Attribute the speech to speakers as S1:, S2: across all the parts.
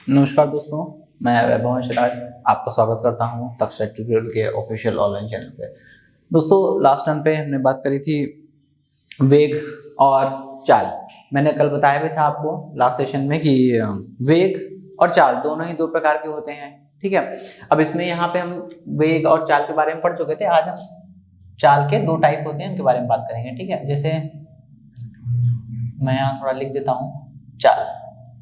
S1: नमस्कार दोस्तों, मैं वैभव सिराज आपका स्वागत करता हूं तक्षक ट्यूटोरियल के ऑफिशियल ऑनलाइन चैनल पे। दोस्तों, लास्ट टाइम पे हमने बात करी थी वेग और चाल। मैंने कल बताया भी था आपको लास्ट सेशन में कि वेग और चाल दोनों ही दो प्रकार के होते हैं। ठीक है, अब इसमें यहाँ पे हम वेग और चाल के बारे में पढ़ चुके थे। आज हम चाल के दो टाइप होते हैं उनके बारे में बात करेंगे। ठीक है, जैसे मैं यहाँ थोड़ा लिख देता हूँ चाल।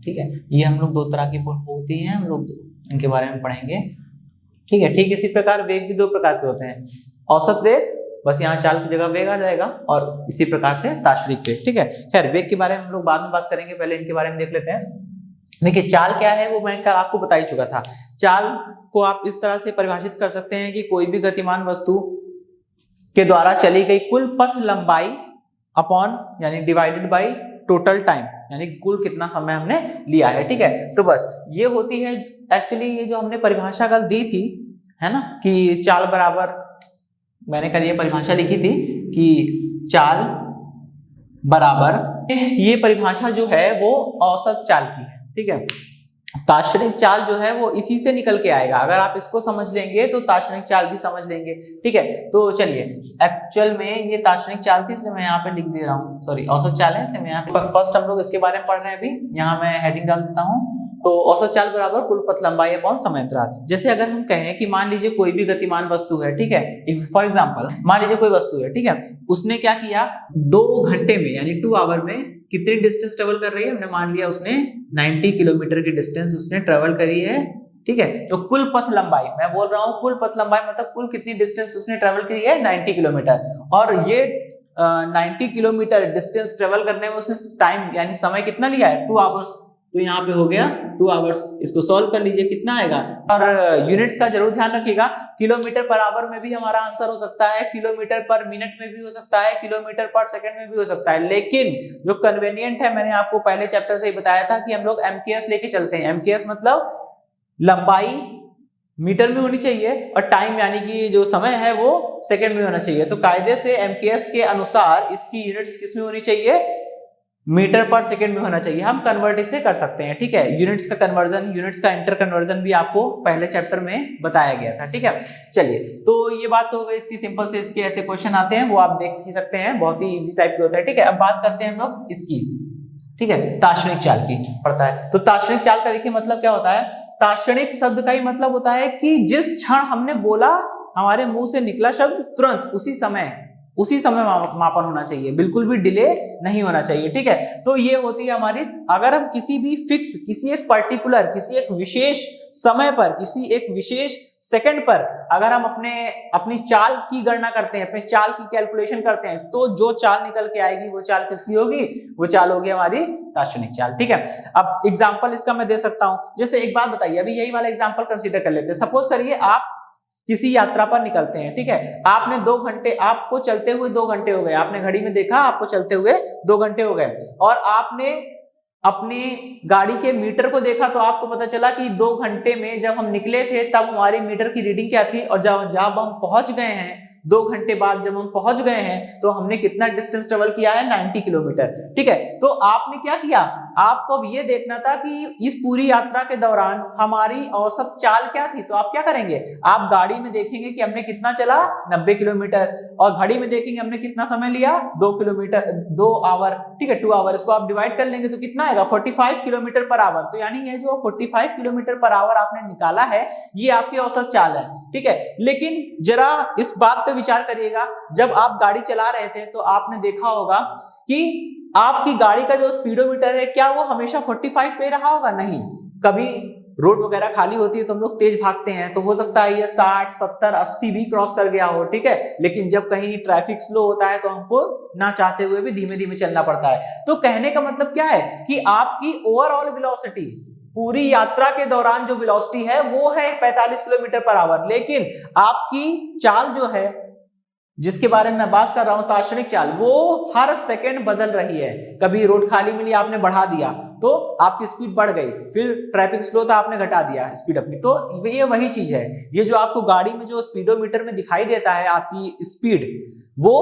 S1: ठीक है, ये हम लोग दो तरह की होती हैं, हम लोग इनके बारे में पढ़ेंगे। ठीक है, ठीक इसी प्रकार वेग भी दो प्रकार के होते हैं। औसत वेग, बस यहाँ चाल की जगह वेग आ जाएगा, और इसी प्रकार से ताश्रिक वेग। ठीक है, खैर वेग के बारे में हम लोग बाद में बात करेंगे, पहले इनके बारे में देख लेते हैं। देखिए, चाल क्या है वो मैं कल आपको बता ही चुका था। चाल को आप इस तरह से परिभाषित कर सकते हैं कि कोई भी गतिमान वस्तु के द्वारा चली गई कुल पथ लंबाई अपॉन यानी डिवाइडेड बाई टोटल टाइम, यानी कुल कितना समय हमने लिया है। ठीक है, तो बस ये होती है एक्चुअली ये जो हमने परिभाषा कल दी थी, है ना, कि चाल बराबर, मैंने कल ये परिभाषा लिखी थी कि चाल बराबर, ये परिभाषा जो है वो औसत चाल की है। ठीक है, ताश्रिक चाल जो है वो इसी से निकल के आएगा। अगर आप इसको समझ लेंगे तो ताश्रिक चाल भी समझ लेंगे। ठीक है, तो चलिए, एक्चुअल में ये ताश्रिक चाल थी इसलिए मैं यहाँ पे लिख दे रहा हूँ, सॉरी औसत चाल है इसलिए मैं यहाँ पे फर्स्ट हम लोग इसके बारे में पढ़ रहे हैं। अभी यहाँ मैं हेडिंग डाल देता हूँ। तो औसत चाल बराबर कुल पथ लंबाई अपॉन समय अंतराल। जैसे अगर हम कहें कि मान लीजिए कोई भी गतिमान वस्तु है, ठीक है, फॉर एग्जाम्पल मान लीजिए कोई वस्तु है, ठीक है, उसने क्या किया, 2 घंटे में यानी 2 आवर में कितनी डिस्टेंस ट्रेवल कर रही है, हमने मान लिया उसने 90 किलोमीटर की डिस्टेंस उसने ट्रेवल करी है। ठीक है, तो कुल पथ लंबाई, मैं बोल रहा हूँ कुल पथ लंबाई मतलब कुल कितनी डिस्टेंस उसने ट्रेवल करी है, 90 किलोमीटर। और ये 90 किलोमीटर डिस्टेंस ट्रेवल करने में उसने टाइम यानी समय कितना लिया है, 2 आवर्स। तो यहाँ पे हो गया 2 आवर्स। इसको सॉल्व कर लीजिए, कितना आएगा। और यूनिट्स का जरूर ध्यान रखिएगा, किलोमीटर पर आवर में भी हमारा आंसर हो सकता है, किलोमीटर पर मिनट में भी हो सकता है, किलोमीटर पर सेकंड में भी हो सकता है। लेकिन जो कन्वीनियंट है, मैंने आपको पहले चैप्टर से ही बताया था कि हम लोग एमकेएस लेके चलते हैं। एमकेएस मतलब लंबाई मीटर में होनी चाहिए और टाइम यानी कि जो समय है वो सेकंड में होना चाहिए। तो कायदे से एमकेएस के अनुसार इसकी यूनिट्स किस में होनी चाहिए, मीटर पर सेकंड में होना चाहिए। हम कन्वर्ट इसे कर सकते हैं। ठीक है, यूनिट्स का कन्वर्जन, यूनिट्स का इंटर कन्वर्जन भी आपको पहले चैप्टर में बताया गया था। ठीक है, चलिए, तो ये बात तो हो गई इसकी सिंपल से। इसके ऐसे क्वेश्चन आते हैं वो आप देख ही सकते हैं, बहुत ही इजी टाइप के होता है। ठीक है, अब बात करते हैं हम लोग इसकी। ठीक है, ताश्रिक चाल की पड़ता है। तो ताश्रिक चाल का देखिए मतलब क्या होता है। ताश्रिक शब्द का ही मतलब होता है कि जिस क्षण हमने बोला, हमारे मुंह से निकला शब्द तुरंत उसी समय मापन होना चाहिए, बिल्कुल भी डिले नहीं होना चाहिए। ठीक है, तो ये होती है हमारी, अगर हम किसी भी फिक्स, किसी एक पर्टिकुलर, किसी एक विशेष समय पर, किसी एक विशेष सेकंड पर अगर हम अपनी चाल की गणना करते हैं, अपने चाल की कैलकुलेशन करते हैं, तो जो चाल निकल के आएगी वो चाल किसकी होगी, वो चाल होगी हमारी ताश्रिक चाल। ठीक है, अब एग्जाम्पल इसका मैं दे सकता हूं। जैसे एक बात बताइए, अभी यही वाला एग्जाम्पल कंसीडर कर लेते हैं। सपोज करिए आप किसी यात्रा पर निकलते हैं। ठीक है, आपने 2 घंटे, आपको चलते हुए 2 घंटे हो गए, आपने घड़ी में देखा आपको चलते हुए 2 घंटे हो गए, और आपने अपनी गाड़ी के मीटर को देखा तो आपको पता चला कि 2 घंटे में जब हम निकले थे तब हमारी मीटर की रीडिंग क्या थी, और जब हम पहुंच गए हैं 2 घंटे बाद जब हम पहुंच गए हैं तो हमने कितना डिस्टेंस ट्रेवल किया है, 90 किलोमीटर। ठीक है, तो आपने क्या किया, आपको अब ये देखना था कि इस पूरी यात्रा के दौरान हमारी औसत चाल क्या थी। तो आप क्या करेंगे, आप गाड़ी में देखेंगे कि हमने कितना चला, 90 किलोमीटर, और घड़ी में देखेंगे हमने कितना समय लिया, 2 किलोमीटर, 2 आवर। ठीक है, 2 आवर, इसको आप डिवाइड कर लेंगे तो कितना आएगा, 45 किलोमीटर पर आवर। तो यानी ये जो 45 किलोमीटर पर आवर आपने निकाला है, ये आपकी औसत चाल है। ठीक है, लेकिन जरा इस बात पे विचार करिएगा, जब आप गाड़ी चला रहे थे तो आपने देखा होगा कि आपकी गाड़ी का जो स्पीडोमीटर है, क्या वो हमेशा 45 पे रहा होगा, नहीं। कभी रोड वगैरह खाली होती है तो हम लोग तेज भागते हैं, तो हो सकता है ये 60, 70, 80 भी क्रॉस कर गया हो। ठीक है, लेकिन जब कहीं ट्रैफिक स्लो होता है तो हमको ना चाहते हुए भी धीमे धीमे चलना पड़ता है। तो कहने का मतलब क्या है कि आपकी ओवरऑल वेलोसिटी, पूरी यात्रा के दौरान जो वेलोसिटी है वो है 45 किलोमीटर पर आवर, लेकिन आपकी चाल जो है, जिसके बारे में मैं बात कर रहा हूं ताश्रिक चाल, वो हर सेकंड बदल रही है। कभी रोड खाली मिली, आपने बढ़ा दिया तो आपकी स्पीड बढ़ गई, फिर ट्रैफिक स्लो था, आपने घटा दिया स्पीड अपनी। तो ये वही चीज है, ये जो आपको गाड़ी में जो स्पीडोमीटर में दिखाई देता है आपकी स्पीड, वो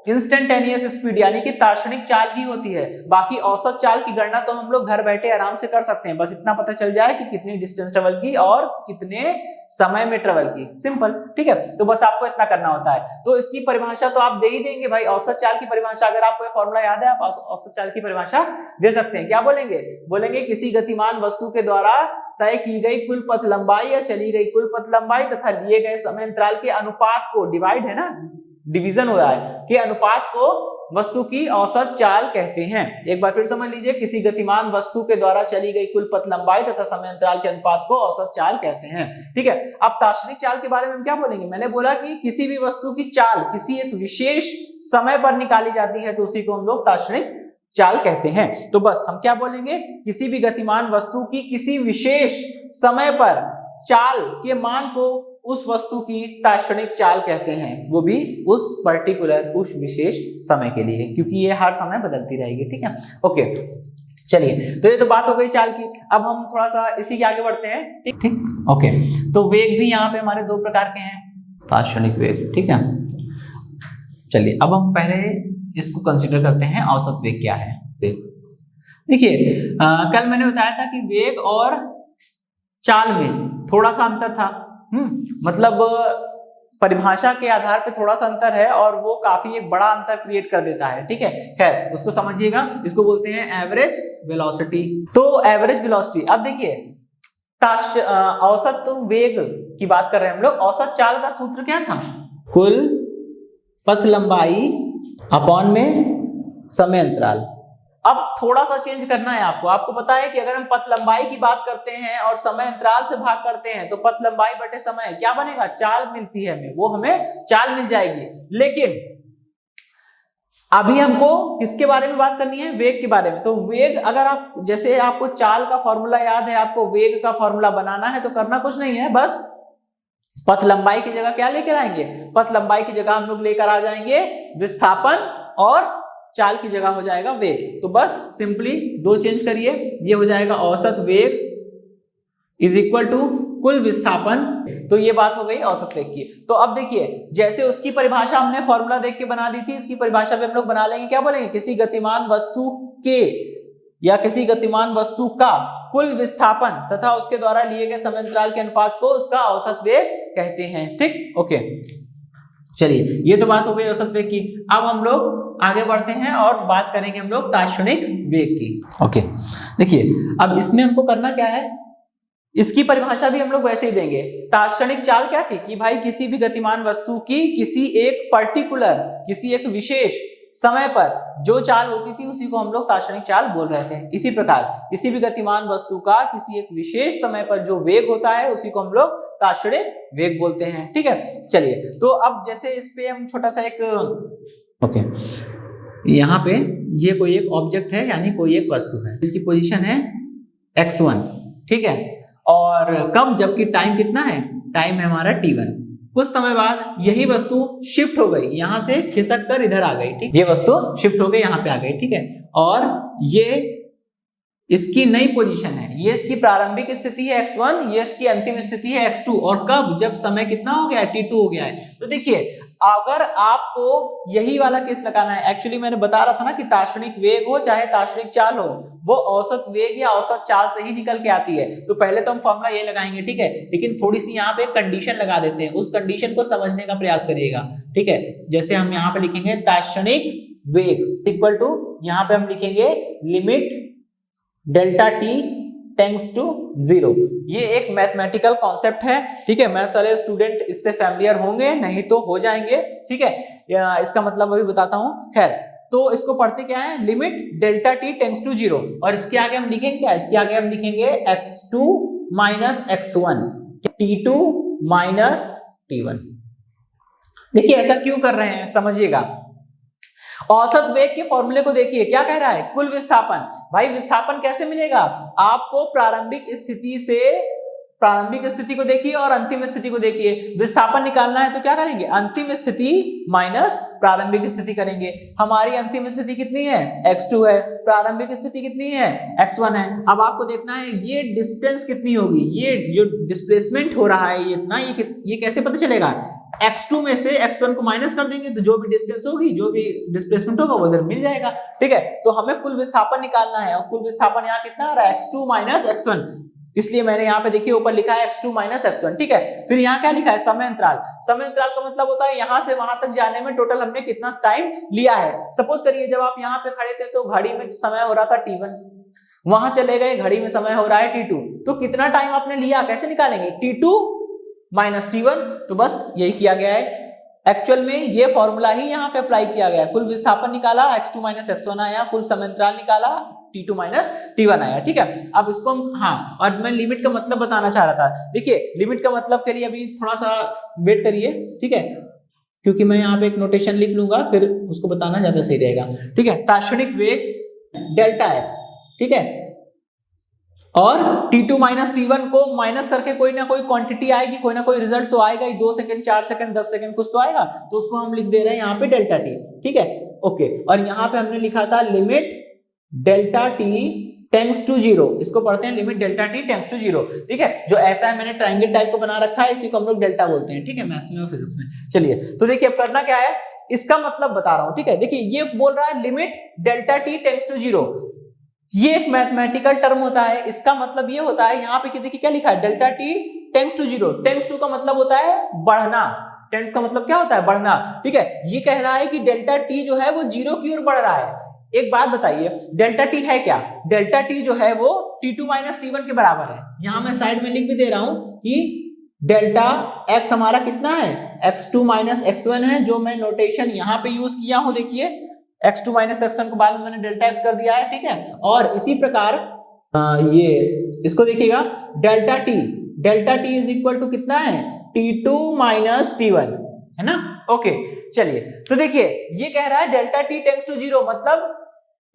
S1: इंस्टेंटेनियस स्पीड यानी कि ताक्षणिक चाल ही होती है। बाकी औसत चाल की गणना तो हम लोग घर बैठे आराम से कर सकते हैं, बस इतना पता चल जाए कि कितनी डिस्टेंस ट्रेवल की और कितने समय में ट्रेवल की, सिंपल, ठीक है। तो बस आपको इतना करना होता है। तो इसकी परिभाषा तो आप दे ही देंगे भाई, औसत चाल की परिभाषा, अगर आपको ये फॉर्मूला याद है आप औसत चाल की परिभाषा दे सकते हैं। क्या बोलेंगे? बोलेंगे किसी गतिमान वस्तु के द्वारा तय की गई कुल पथ लंबाई या चली गई कुल पथ लंबाई तथा लिए गए समय अंतराल के अनुपात को, डिवाइड है ना, डिवीजन हो रहा है, के अनुपात को वस्तु की औसत चाल कहते हैं। एक बार फिर समझ लीजिए, किसी गतिमान वस्तु के द्वारा चली गई कुल पथ लंबाई तथा समय अंतराल के अनुपात को औसत चाल कहते हैं, ठीक है। अब ताक्षणिक चाल के बारे में हम क्या बोलेंगे? मैंने बोला कि किसी भी वस्तु की चाल किसी एक विशेष समय पर निकाली जाती है तो उसी को हम लोग ताक्षणिक चाल कहते हैं। तो बस हम क्या बोलेंगे? किसी भी गतिमान वस्तु की किसी विशेष समय पर चाल के मान को उस वस्तु की ताक्षणिक चाल कहते हैं, वो भी उस पर्टिकुलर, उस विशेष समय के लिए, क्योंकि ये हर समय बदलती रहेगी, ठीक है। ओके, चलिए, तो ये तो बात हो गई चाल की। अब हम थोड़ा सा इसी के आगे बढ़ते हैं, ठीक ठीक, ओके। तो वेग भी यहाँ पे हमारे दो प्रकार के हैं, ताक्षणिक वेग, ठीक है। चलिए, अब हम पहले इसको कंसिडर करते हैं, औसत वेग क्या है। देखिए, कल मैंने बताया था कि वेग और चाल में थोड़ा सा अंतर था, मतलब परिभाषा के आधार पे थोड़ा सा अंतर है और वो काफी एक बड़ा अंतर क्रिएट कर देता है, ठीक है। खैर, उसको समझिएगा, इसको बोलते हैं एवरेज वेलोसिटी। तो एवरेज वेलोसिटी, अब देखिए, औसत वेग की बात कर रहे हैं हम लोग। औसत चाल का सूत्र क्या था? कुल पथ लंबाई अपॉन में समय अंतराल। अब थोड़ा सा चेंज करना है आपको। आपको पता है कि अगर हम पथ लंबाई की बात करते हैं और समय अंतराल से भाग करते हैं तो पथ लंबाई बटे समय क्या बनेगा? चाल मिलती है हमें, वो हमें चाल मिल जाएगी। लेकिन अभी हमको किसके बारे में बात करनी है? वेग के बारे में। तो वेग, अगर आप, जैसे आपको चाल का फॉर्मूला याद है, आपको वेग का फॉर्मूला बनाना है तो करना कुछ नहीं है, बस पथ लंबाई की जगह क्या लेकर आएंगे? पथ लंबाई की जगह हम लोग लेकर आ जाएंगे विस्थापन और चाल की जगह हो जाएगा वेग। तो बस सिंपली दो चेंज करिए, ये हो जाएगा औसत वेग इज इक्वल टू कुल विस्थापन। तो ये बात हो गई औसत वेग की। तो अब देखिए, जैसे उसकी परिभाषा हमने फॉर्मूला देख के बना दी थी, इसकी परिभाषा भी हम लोग बना लेंगे। क्या बोलेंगे? किसी गतिमान वस्तु के या किसी गतिमान वस्तु का कुल विस्थापन तथा उसके द्वारा लिए गए समय अंतराल के अनुपात को उसका औसत वेग कहते हैं, ठीक, ओके। चलिए, ये तो बात हो गई औसत वेग की। अब हम लोग आगे बढ़ते हैं और बात करेंगे हम लोग ताक्षणिक वेग की, ओके। देखिए, अब इसमें हमको करना क्या है, इसकी परिभाषा भी हम लोग वैसे ही देंगे। ताक्षणिक चाल क्या थी कि भाई किसी भी गतिमान वस्तु की किसी एक पर्टिकुलर, किसी एक विशेष समय पर जो चाल होती थी उसी को हम लोग ताक्षणिक चाल बोल रहे थे। इसी प्रकार किसी भी गतिमान वस्तु का किसी एक विशेष समय पर जो वेग होता है उसी को हम लोग ताक्षणिक वेग बोलते हैं, ठीक है। चलिए, तो अब जैसे इस पे हम छोटा सा एक, ओके, यहाँ पे ये कोई एक ऑब्जेक्ट है, यानी कोई एक वस्तु है, इसकी पोजीशन है x1, ठीक है। और कब? जबकि टाइम कितना है? टाइम है हमारा t1। कुछ समय बाद यही वस्तु शिफ्ट हो गई, यहां से खिसक कर इधर आ गई, ठीक, ये वस्तु शिफ्ट हो गई, यहां पे आ गई, ठीक है। और ये इसकी नई पोजीशन है, ये इसकी प्रारंभिक स्थिति है x1, ये इसकी अंतिम स्थिति है x2। और कब? जब समय कितना हो गया है? t2 हो गया है। तो देखिए, अगर आपको यही वाला केस लगाना है, एक्चुअली मैंने बता रहा था ना कि ताक्षणिक वेग हो चाहे ताक्षणिक चाल हो, वो औसत वेग या औसत चाल से ही निकल के आती है। तो पहले तो हम फॉर्मूला ये लगाएंगे, ठीक है, लेकिन थोड़ी सी यहाँ पे कंडीशन लगा देते हैं, उस कंडीशन को समझने का प्रयास करिएगा, ठीक है। जैसे हम यहाँ पे लिखेंगे ताक्षणिक वेग इक्वल टू, यहाँ पे हम लिखेंगे limit delta t tends to 0। ये एक मैथमेटिकल कॉन्सेप्ट है, ठीक है। मैथ्स वाले स्टूडेंट इससे फैमिलियर होंगे, नहीं तो हो जाएंगे, ठीक है। इसका मतलब अभी बताता हूं। खैर, तो इसको पढ़ते क्या है? Limit delta t tends to 0। और इसके आगे हम लिखेंगे क्या? इसके आगे हम लिखेंगे x2 minus x1, t2 minus t1। देखिए, ऐसा क्यों कर रहे हैं समझिएगा। औसत वेग के फॉर्मूले को देखिए, क्या कह रहा है? कुल विस्थापन। भाई विस्थापन कैसे मिलेगा? आपको प्रारंभिक स्थिति से प्रारंभिक स्थिति को देखिए और अंतिम स्थिति को देखिए। विस्थापन निकालना है तो क्या करेंगे, अंतिम स्थिति माइनस प्रारंभिक स्थिति करेंगे। हमारी अंतिम स्थिति कितनी है, x2 है, प्रारंभिक स्थिति कितनी है, x1 है। अब आपको देखना है ये डिस्टेंस कितनी होगी, ये जो डिस्प्लेसमेंट हो रहा है ये इतना, ये कैसे पता चलेगा, x2 में से x1 को माइनस कर देंगे तो जो भी डिस्टेंस होगी, जो भी डिस्प्लेसमेंट होगा वो इधर मिल जाएगा। ठीक है, तो हमें कुल विस्थापन निकालना है और कुल विस्थापन यहाँ कितना आ रहा है, x2 माइनस x1, इसलिए मैंने यहाँ पे देखिए ऊपर लिखा है x2 माइनस x1। ठीक है, फिर यहाँ क्या लिखा है, समय अंतराल। समय अंतराल का मतलब होता है यहाँ से वहां तक जाने में टोटल हमने कितना टाइम लिया है। सपोज करिए जब आप यहाँ पे खड़े थे तो घड़ी में समय हो रहा था t1, वहां चले गए घड़ी में समय हो रहा है t2, तो कितना टाइम आपने लिया, कैसे निकालेंगे, t2 माइनस t1। तो बस यही किया गया है, एक्चुअल में ये फॉर्मूला ही यहाँ पे अप्लाई किया गया है। कुल विस्थापन निकाला x2 माइनस x1 आया, कुल समय अंतराल निकाला t2 माइनस t1 आया। ठीक है, अब इसको हम, हाँ, और मैं लिमिट का मतलब बताना चाह रहा था। देखिए लिमिट का मतलब के लिए अभी थोड़ा सा वेट करिए, ठीक है, क्योंकि मैं यहाँ पे एक नोटेशन लिख लूंगा, फिर उसको बताना ज्यादा सही रहेगा। ठीक है, ताक्षणिक वेग डेल्टा x, ठीक है, और t2 माइनस t1 को माइनस करके कोई ना कोई क्वांटिटी आएगी, कोई ना कोई रिजल्ट तो आएगा ही, 2 सेकंड 4 सेकंड 10 सेकंड कुछ तो आएगा, तो उसको हम लिख दे रहे हैं यहाँ पे डेल्टा t। ठीक है, ओके, और यहाँ पे हमने लिखा था limit delta t tends to 0, इसको पढ़ते हैं limit delta t tends to 0। ठीक है, जो ऐसा है मैंने ट्रायंगल टाइप को बना रखा है, इसी को हम लोग डेल्टा बोलते हैं। ठीक है, मैथ्स में और फिजिक्स में। चलिए तो देखिए अब करना क्या है, इसका मतलब बता रहा हूं। ठीक है, देखिए ये बोल रहा है limit delta t tends to 0, ये एक मैथमेटिकल टर्म होता है। इसका मतलब ये होता है, यहाँ पे देखिए क्या लिखा है, delta t tends to 0। Tends to का मतलब होता है बढ़ना, टेंड्स का मतलब क्या होता है, बढ़ना। ठीक है, ये कह रहा है कि डेल्टा t जो है वो 0 की ओर बढ़ रहा है। एक बात बताइए, डेल्टा t है क्या, डेल्टा t जो है वो t2 माइनस t1 के बराबर है। यहां मैं साइड में लिख भी दे रहा हूं कि डेल्टा x हमारा कितना है, x2 माइनस x1 है, जो मैं नोटेशन यहां पे यूज किया हूं। देखिए x2 माइनस x1 को बाद में मैंने डेल्टा x कर दिया है। ठीक है, और इसी प्रकार ये इसको देखिएगा, delta t is equal to कितना है, t2 माइनस t1, है ना। ओके, चलिए तो देखिए ये कह रहा है डेल्टा t टेंड्स टू 0, मतलब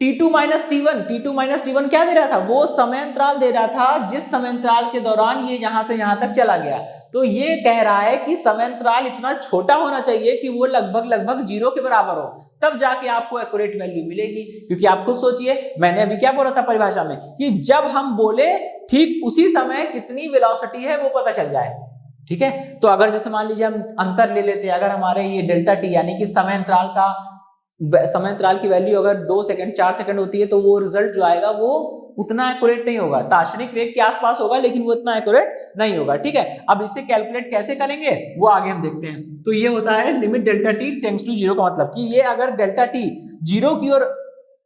S1: t2 माइनस t1 क्या दे रहा था, वो समय अंतराल दे रहा था जिस समय अंतराल के दौरान ये यहां से यहां तक चला गया। तो ये कह रहा है कि समय अंतराल इतना छोटा होना चाहिए कि वो लगभग 0 के बराबर हो, तब जाके आपको एक्यूरेट वैल्यू मिलेगी। क्योंकि आप खुद सोचिए, मैंने अभी क्या बोला था परिभाषा में, कि जब हम बोले ठीक उसी समय कितनी वेलोसिटी है वो पता चल जाए। ठीक है, तो अगर जैसे मान लीजिए हम अंतर ले लेते हैं, अगर हमारे ये डेल्टा t यानी कि समय अंतराल की वैल्यू अगर 2 सेकंड 4 सेकंड होती है, तो वो रिजल्ट जो आएगा वो उतना एक्यूरेट नहीं होगा, ताक्षणिक वेग के आसपास होगा लेकिन वो इतना एक्यूरेट नहीं होगा। ठीक है, अब इसे कैलकुलेट कैसे करेंगे वो आगे हम देखते हैं। तो ये होता है limit delta t tends to 0 का मतलब कि ये अगर डेल्टा t 0 की ओर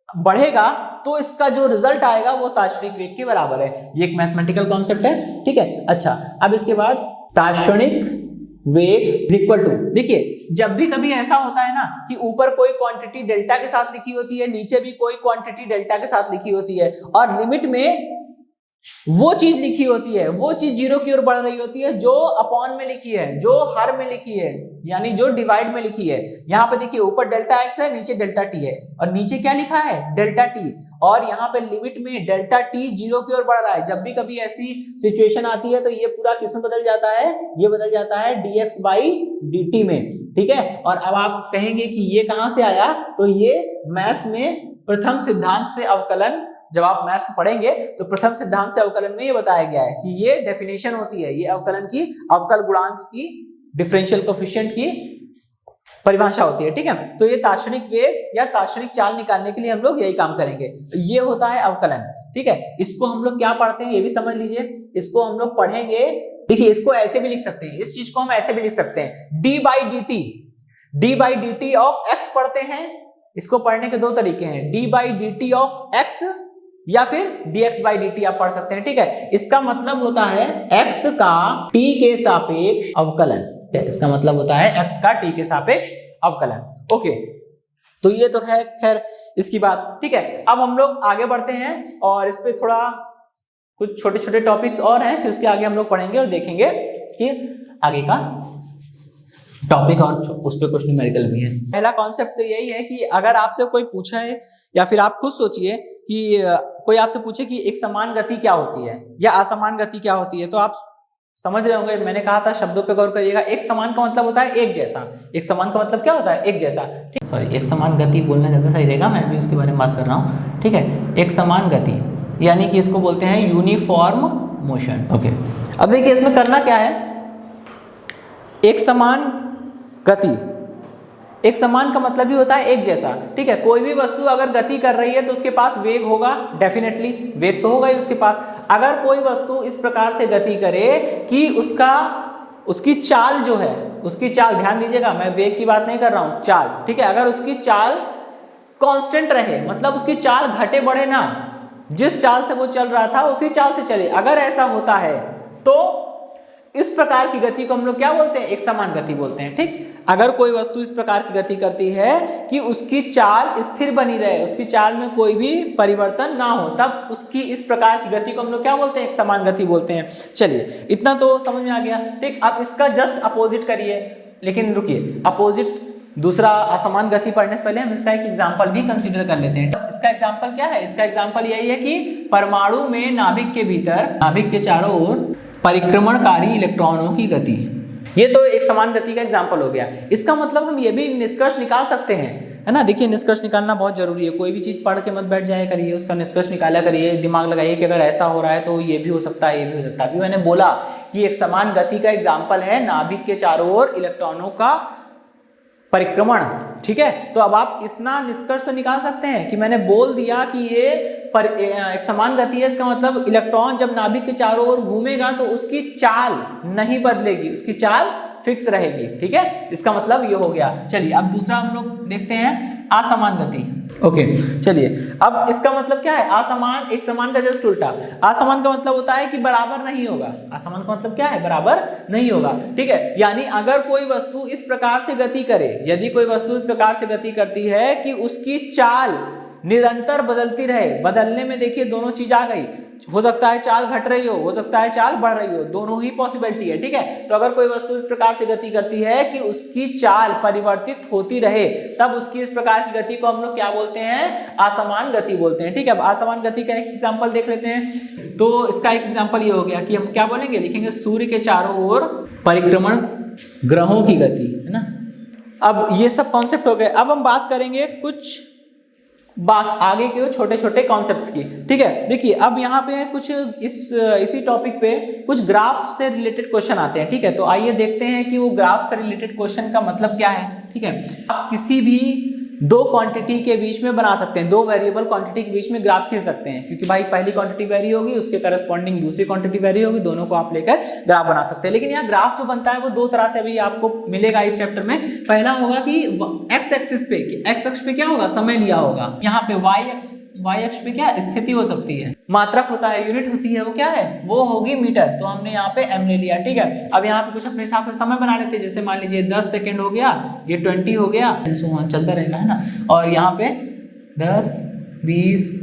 S1: बढ़ेगा तो इसका जो रिजल्ट आएगा वो ताक्षणिक वेग के बराबर है। ये एक मैथमेटिकल कॉन्सेप्ट है। ठीक है, अच्छा, अब इसके बाद ताक्षणिक वेग इक्वल टू, देखिए जब भी कभी ऐसा होता है ना कि ऊपर कोई क्वांटिटी डेल्टा के साथ लिखी होती है, नीचे भी कोई क्वांटिटी डेल्टा के साथ लिखी होती है, और लिमिट में वो चीज लिखी होती है, वो चीज 0 की ओर बढ़ रही होती है जो अपॉन में लिखी है, जो हर में लिखी है, यानी जो डिवाइड में लिखी है। यहाँ पे देखिए ऊपर डेल्टा x है, नीचे डेल्टा t है, और नीचे क्या लिखा है, डेल्टा t, और यहाँ पे लिमिट में डेल्टा t 0 की ओर बढ़ रहा है। जब भी कभी ऐसी सिचुएशन आती है तो ये पूरा किसमें बदल जाता है, ये बदल जाता है dx बाई dt में। ठीक है, और अब आप कहेंगे कि ये कहां से आया, तो ये मैथ्स में प्रथम सिद्धांत से अवकलन, जब आप मैथ्स पढ़ेंगे तो प्रथम सिद्धांत से अवकलन में ये बताया गया है कि ये डेफिनेशन होती है, ये अवकलन की, अवकल गुणांक की, डिफरेंशियल कोएफिशिएंट की परिभाषा होती है। ठीक है, तो ये ताक्षणिक वेग या ताक्षणिक चाल निकालने के लिए हम लोग यही काम करेंगे। तो ये होता है अवकलन। ठीक है, इसको हम लोग क्या पढ़ते हैं ये भी समझ लीजिए, इसको हम लोग पढ़ेंगे। देखिए इसको ऐसे भी लिख सकते हैं, इस चीज को हम ऐसे भी लिख सकते हैं, d by dt of x पढ़ते हैं। इसको पढ़ने के दो तरीके हैं, d by dt of x या फिर dx बाई dt आप पढ़ सकते हैं। ठीक है, इसका मतलब होता है x का t के सापेक्ष अवकलन, इसका मतलब होता है x का t के सापेक्ष अवकलन। ओके, तो ये तो है खैर इसकी बात। ठीक है, अब हम लोग आगे बढ़ते हैं और इस पे थोड़ा कुछ छोटे छोटे टॉपिक्स और हैं, फिर उसके आगे हम लोग पढ़ेंगे और देखेंगे कि आगे का टॉपिक, और उस पे कुछ न्यूमेरिकल भी है। पहला कॉन्सेप्ट तो यही है कि अगर आपसे कोई पूछा है या फिर आप खुद सोचिए कि कोई आपसे पूछे कि एक समान गति क्या होती है या असमान गति क्या होती है, तो आप समझ रहे होंगे, मैंने कहा था शब्दों पे गौर करिएगा। एक समान का मतलब होता है एक जैसा। एक समान का मतलब क्या होता है? एक जैसा। ठीक, सॉरी, एक समान गति बोलना ज़्यादा सही रहेगा, मैं भी उसके बारे में बात कर रहा हूँ। ठीक है, एक समान गति यानी कि इसको बोलते हैं यूनिफॉर्म मोशन। ओके, अब देखिए इसमें करना क्या है। एक समान गति, एक समान का मतलब ही होता है एक जैसा। ठीक है, कोई भी वस्तु अगर गति कर रही है तो उसके पास वेग होगा, डेफिनेटली वेग तो होगा ही उसके पास। अगर कोई वस्तु इस प्रकार से गति करे कि उसकी चाल जो है, उसकी चाल, ध्यान दीजिएगा मैं वेग की बात नहीं कर रहा हूँ, चाल। ठीक है, अगर उसकी चाल कांस्टेंट रहे, मतलब उसकी चाल घटे बढ़े ना, जिस चाल से वो चल रहा था उसी चाल से चले, अगर ऐसा होता है तो इस प्रकार की गति को हम लोग क्या बोलते हैं? एक समान गति बोलते हैं। ठीक, अगर कोई वस्तु इस प्रकार की गति करती है कि उसकी चाल स्थिर बनी रहे, उसकी चाल में कोई भी परिवर्तन ना हो, तब उसकी इस प्रकार की गति को हम लोग क्या बोलते हैं? एक समान गति बोलते हैं। चलिए, इतना तो समझ में आ गया। ठीक, अब इसका जस्ट अपोजिट करिए, लेकिन रुकिए, अपोजिट दूसरा असमान गति पढ़ने से पहले हम इसका एक एग्जाम्पल भी कंसीडर कर लेते हैं। इसका एग्जाम्पल क्या है? इसका एग्जाम्पल यही है कि परमाणु में नाभिक के भीतर, नाभिक के चारों ओर परिक्रमणकारी इलेक्ट्रॉनों की गति। ये तो एक समान गति का एग्जाम्पल हो गया। इसका मतलब हम ये भी निष्कर्ष निकाल सकते हैं, है ना। देखिए, निष्कर्ष निकालना बहुत जरूरी है। कोई भी चीज पढ़ के मत बैठ जाया करिए, उसका निष्कर्ष निकाला करिए, दिमाग लगाइए कि अगर ऐसा हो रहा है तो ये भी हो सकता है, ये भी हो सकता है। अभी मैंने बोला कि एक समान गति का एग्जाम्पल है नाभिक के चारों ओर इलेक्ट्रॉनों का परिक्रमण। ठीक है, तो अब आप इतना निष्कर्ष तो निकाल सकते हैं कि मैंने बोल दिया कि ये एक समान गति है, इसका मतलब इलेक्ट्रॉन जब नाभिक के चारों ओर घूमेगा तो उसकी चाल नहीं बदलेगी, उसकी चाल फिक्स रहेगी। ठीक है, इसका मतलब ये हो गया। चलिए, अब दूसरा हम लोग देखते हैं, असमान गति। ओके, चलिए, अब इसका मतलब क्या है? असमान, एक समान का जस्ट उल्टा। असमान का मतलब होता है कि बराबर नहीं होगा। असमान का मतलब क्या है? बराबर नहीं होगा। ठीक है, यानी अगर कोई वस्तु इस प्रकार से गति करे, यदि कोई वस्तु इस प्रकार से गति करती है कि उसकी चाल निरंतर बदलती रहे, बदलने में देखिए दोनों चीज आ गई, हो सकता है चाल घट रही हो सकता है चाल बढ़ रही हो, दोनों ही पॉसिबिलिटी है। ठीक है, तो अगर कोई वस्तु इस प्रकार से गति करती है कि उसकी चाल परिवर्तित होती रहे, तब उसकी इस प्रकार की गति को हम लोग क्या बोलते हैं? असमान गति बोलते हैं। ठीक है, अब असमान गति का एक एग्जाम्पल देख लेते हैं। तो इसका एक एग्जाम्पल ये हो गया कि हम क्या बोलेंगे, लिखेंगे सूर्य के चारों ओर परिक्रमण ग्रहों की गति, है ना। अब ये सब कॉन्सेप्ट हो गए। अब हम बात करेंगे कुछ आगे के छोटे छोटे कॉन्सेप्ट्स की। ठीक है, देखिए अब यहाँ पे कुछ इसी टॉपिक पे कुछ ग्राफ से रिलेटेड क्वेश्चन आते हैं। ठीक है, तो आइए देखते हैं कि वो ग्राफ से रिलेटेड क्वेश्चन का मतलब क्या है। ठीक है, आप किसी भी दो क्वांटिटी के बीच में बना सकते हैं, दो वेरिएबल क्वांटिटी के बीच में ग्राफ खींच सकते हैं, क्योंकि भाई पहली क्वांटिटी वेरी होगी, उसके करस्पॉन्डिंग दूसरी क्वांटिटी वेरी होगी, दोनों को आप लेकर ग्राफ बना सकते हैं। लेकिन यहाँ ग्राफ जो बनता है वो दो तरह से भी आपको मिलेगा इस चैप्टर में। पहला होगा कि एक्स एक्सिस पे, एक्स अक्ष पे क्या होगा? समय लिया होगा। यहाँ पे वाई अक्ष पे क्या स्थिति हो सकती है, मात्रक होता है, यूनिट होती है, वो क्या है? वो होगी मीटर। तो हमने यहाँ पे एम ले लिया। ठीक है, अब यहाँ पे कुछ अपने हिसाब से समय बना लेते हैं, जैसे मान लीजिए 10 सेकेंड हो गया, ये 20 हो गया, चलता रहेगा, है ना। और यहाँ पे 10, 20,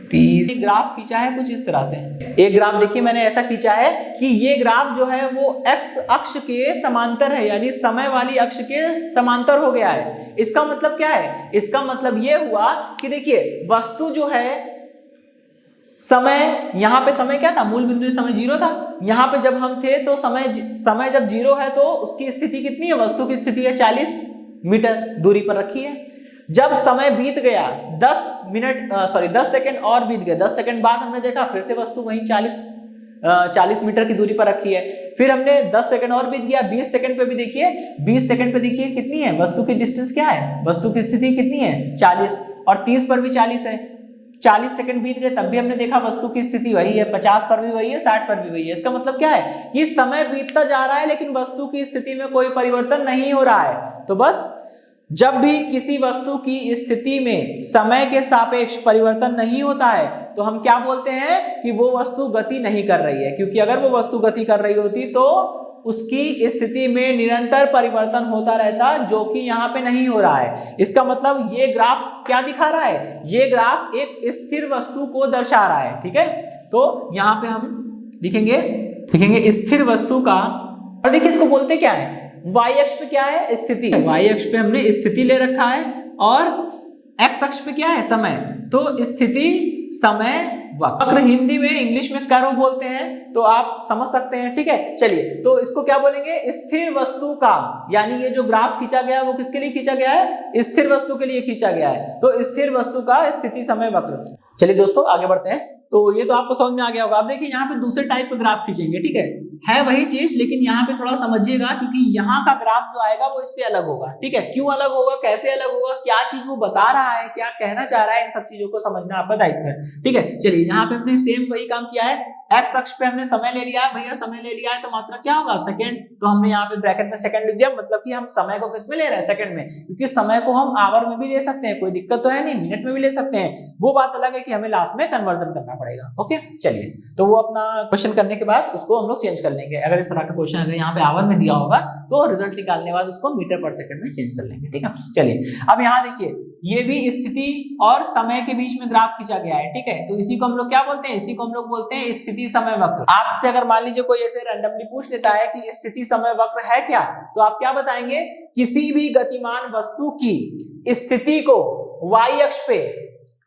S1: 30 ग्राफ खींचा है कुछ इस तरह से। एक ग्राफ देखिए मैंने ऐसा खींचा है कि ये ग्राफ जो है वो एक्स अक्ष के समांतर है, यानी समय वाली अक्ष के समांतर हो गया है। इसका मतलब क्या है? इसका मतलब ये हुआ कि देखिए वस्तु जो है, समय, यहाँ पे समय क्या था? मूल बिंदु समय 0 था। यहाँ पे जब हम थे तो समय जब 0 है तो उसकी स्थिति कितनी है? वस्तु की स्थिति है 40 मीटर दूरी पर रखी है। जब समय बीत गया 10 सेकंड और बीत गए, 10 सेकंड बाद हमने देखा फिर से वस्तु वहीं 40 मीटर की दूरी पर रखी है। फिर हमने 10 सेकंड और बीत गया, 20 सेकंड पे भी देखिए, 20 सेकंड पे देखिए कितनी है वस्तु की डिस्टेंस, क्या है वस्तु की स्थिति कितनी है? 40। और 30 पर भी 40 है। 40 सेकंड बीत गए तब भी हमने देखा वस्तु की स्थिति वही है, 50 पर भी वही है, 60 पर भी वही है। इसका मतलब क्या है कि समय बीतता जा रहा है लेकिन वस्तु की स्थिति में कोई परिवर्तन नहीं हो रहा है। तो बस जब भी किसी वस्तु की स्थिति में समय के सापेक्ष परिवर्तन नहीं होता है तो हम क्या बोलते हैं कि वो वस्तु गति नहीं कर रही है, क्योंकि अगर वो वस्तु गति कर रही होती तो उसकी स्थिति में निरंतर परिवर्तन होता रहता, जो कि यहाँ पे नहीं हो रहा है। इसका मतलब ये ग्राफ क्या दिखा रहा है? ये ग्राफ एक स्थिर वस्तु को दर्शा रहा है। ठीक है, तो यहाँ पे हम लिखेंगे स्थिर वस्तु का, और देखिए इसको बोलते क्या है? वाई अक्ष पे क्या है? स्थिति। वाई अक्ष पे हमने स्थिति ले रखा है और एक्स अक्ष पे क्या है, समय, तो स्थिति समय वक्र, हिंदी में इंग्लिश में कर्व बोलते हैं, तो आप समझ सकते हैं। ठीक है, चलिए तो इसको क्या बोलेंगे, स्थिर वस्तु का, यानी ये जो ग्राफ खींचा गया है वो किसके लिए खींचा गया है, स्थिर वस्तु के लिए खींचा गया है, तो स्थिर वस्तु का स्थिति समय वक्र। चलिए दोस्तों आगे बढ़ते हैं। तो ये तो आपको समझ में आ गया होगा। आप देखिए यहाँ पे दूसरे टाइप का ग्राफ खींचेंगे, ठीक है वही चीज, लेकिन यहाँ पे थोड़ा समझिएगा क्योंकि यहाँ का ग्राफ जो आएगा वो इससे अलग होगा। ठीक है, क्यों अलग होगा, कैसे अलग होगा, क्या चीज वो बता रहा है, क्या कहना चाह रहा है, इन सब चीजों को समझना आपका दायित्व है। ठीक है, चलिए यहाँ पे हमने सेम वही काम किया है, एक्स अक्ष पे हमने समय ले लिया है, भैया समय ले लिया है तो मात्रा क्या होगा, सेकंड, तो हमने यहाँ पे ब्रैकेट में सेकंड लिख दिया, मतलब कि हम समय को किस में ले रहे हैं, सेकंड में, क्योंकि समय को हम आवर में भी ले सकते हैं, कोई दिक्कत तो है नहीं, मिनट में भी ले सकते हैं, वो बात अलग है कि हमें लास्ट में कन्वर्जन करना पड़ेगा। ओके, चलिए तो वो अपना क्वेश्चन करने के बाद उसको हम लोग चेंज कर लेंगे। अगर इस तरह का क्वेश्चन अगर यहाँ पे आवर में दिया होगा तो रिजल्ट निकालने के बाद उसको मीटर पर सेकंड में चेंज कर लेंगे। ठीक है, चलिए अब यहाँ देखिए ये भी स्थिति और समय के बीच में ग्राफ खींचा गया है। ठीक है, तो इसी को हम लोग क्या बोलते हैं, इसी को हम लोग बोलते हैं स्थिति समय वक्र। आपसे अगर मान लीजिए कोई ऐसे रैंडमली पूछ लेता है कि स्थिति समय वक्र है क्या, तो आप क्या बताएंगे, किसी भी गतिमान वस्तु की स्थिति को y अक्ष पे,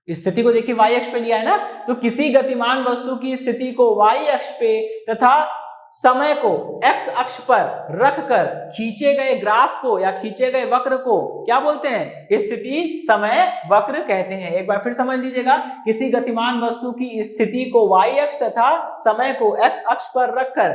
S1: स्थिति को देखिए y अक्ष पे लिया है ना, तो किसी गतिमान वस्तु की स्थिति को y अक्ष पे तथा समय को x अक्ष पर रखकर खींचे गए ग्राफ को या खींचे गए वक्र को क्या बोलते हैं, स्थिति समय वक्र कहते हैं। एक बार फिर समझ लीजिएगा, किसी गतिमान वस्तु की स्थिति को y अक्ष तथा समय को x अक्ष पर रखकर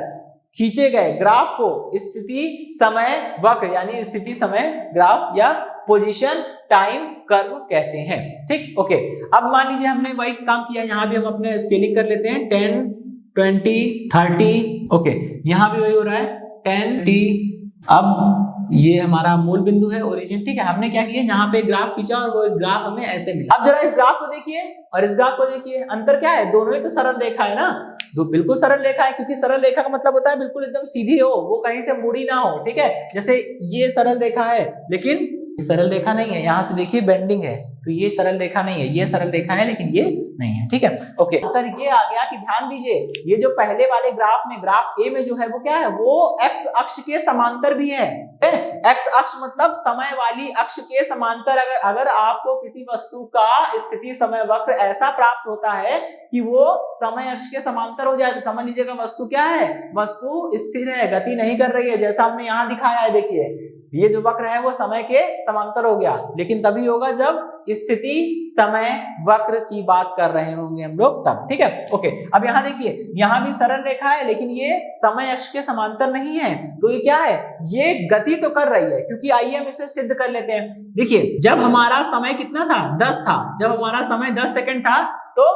S1: खींचे गए ग्राफ को स्थिति समय वक्र यानी स्थिति समय ग्राफ या पोजीशन टाइम कर्व कहते हैं। ठीक, ओके, अब मान लीजिए हमने वही काम किया, यहाँ भी हम अपने स्केलिंग कर लेते हैं, 10 20 30, ओके, यहाँ भी वही हो रहा है 10 10। अब ये हमारा मूल बिंदु है, ओरिजिन। ठीक है, हमने क्या किया, यहाँ पे ग्राफ खींचा और वो ग्राफ हमें ऐसे मिला। अब जरा इस ग्राफ को देखिए और इस ग्राफ को देखिए, अंतर क्या है, दोनों ही तो सरल रेखा है ना, दो बिल्कुल सरल रेखा है, क्योंकि सरल रेखा का मतलब होता है बिल्कुल एकदम सीधी हो, वो कहीं से मुड़ी ना हो। ठीक है, जैसे ये सरल रेखा है लेकिन सरल रेखा नहीं है, यहाँ से देखिए बेंडिंग है, तो ये सरल रेखा नहीं है, ये सरल रेखा है लेकिन ये नहीं है। ठीक है, ओके, उत्तर ये आ गया कि ध्यान दीजिए, ये जो पहले वाले ग्राफ में, ग्राफ ए में जो है वो क्या है, वो एक्स अक्ष के समांतर भी है। एक्स अक्ष मतलब समय वाली अक्ष के समांतर। अगर आपको किसी वस्तु का स्थिति समय वक्र ऐसा प्राप्त होता है कि वो समय अक्ष के समांतर हो जाए, तो समझ लीजिएगा वस्तु क्या है, वस्तु स्थिर है, गति नहीं कर रही है, जैसा हमने यहाँ दिखाया है। देखिए ये जो वक्र है वो समय के समांतर हो गया, लेकिन तभी होगा जब स्थिति समय वक्र की बात कर रहे होंगे हम लोग तब। ठीक है, ओके, अब यहाँ देखिए, यहाँ भी सरल रेखा है लेकिन ये समय अक्ष के समांतर नहीं है, तो ये क्या है, ये गति तो कर रही है, क्योंकि आइए हम इसे सिद्ध कर लेते हैं। देखिए जब हमारा समय कितना था, 10 था, जब हमारा समय 10 सेकंड था तो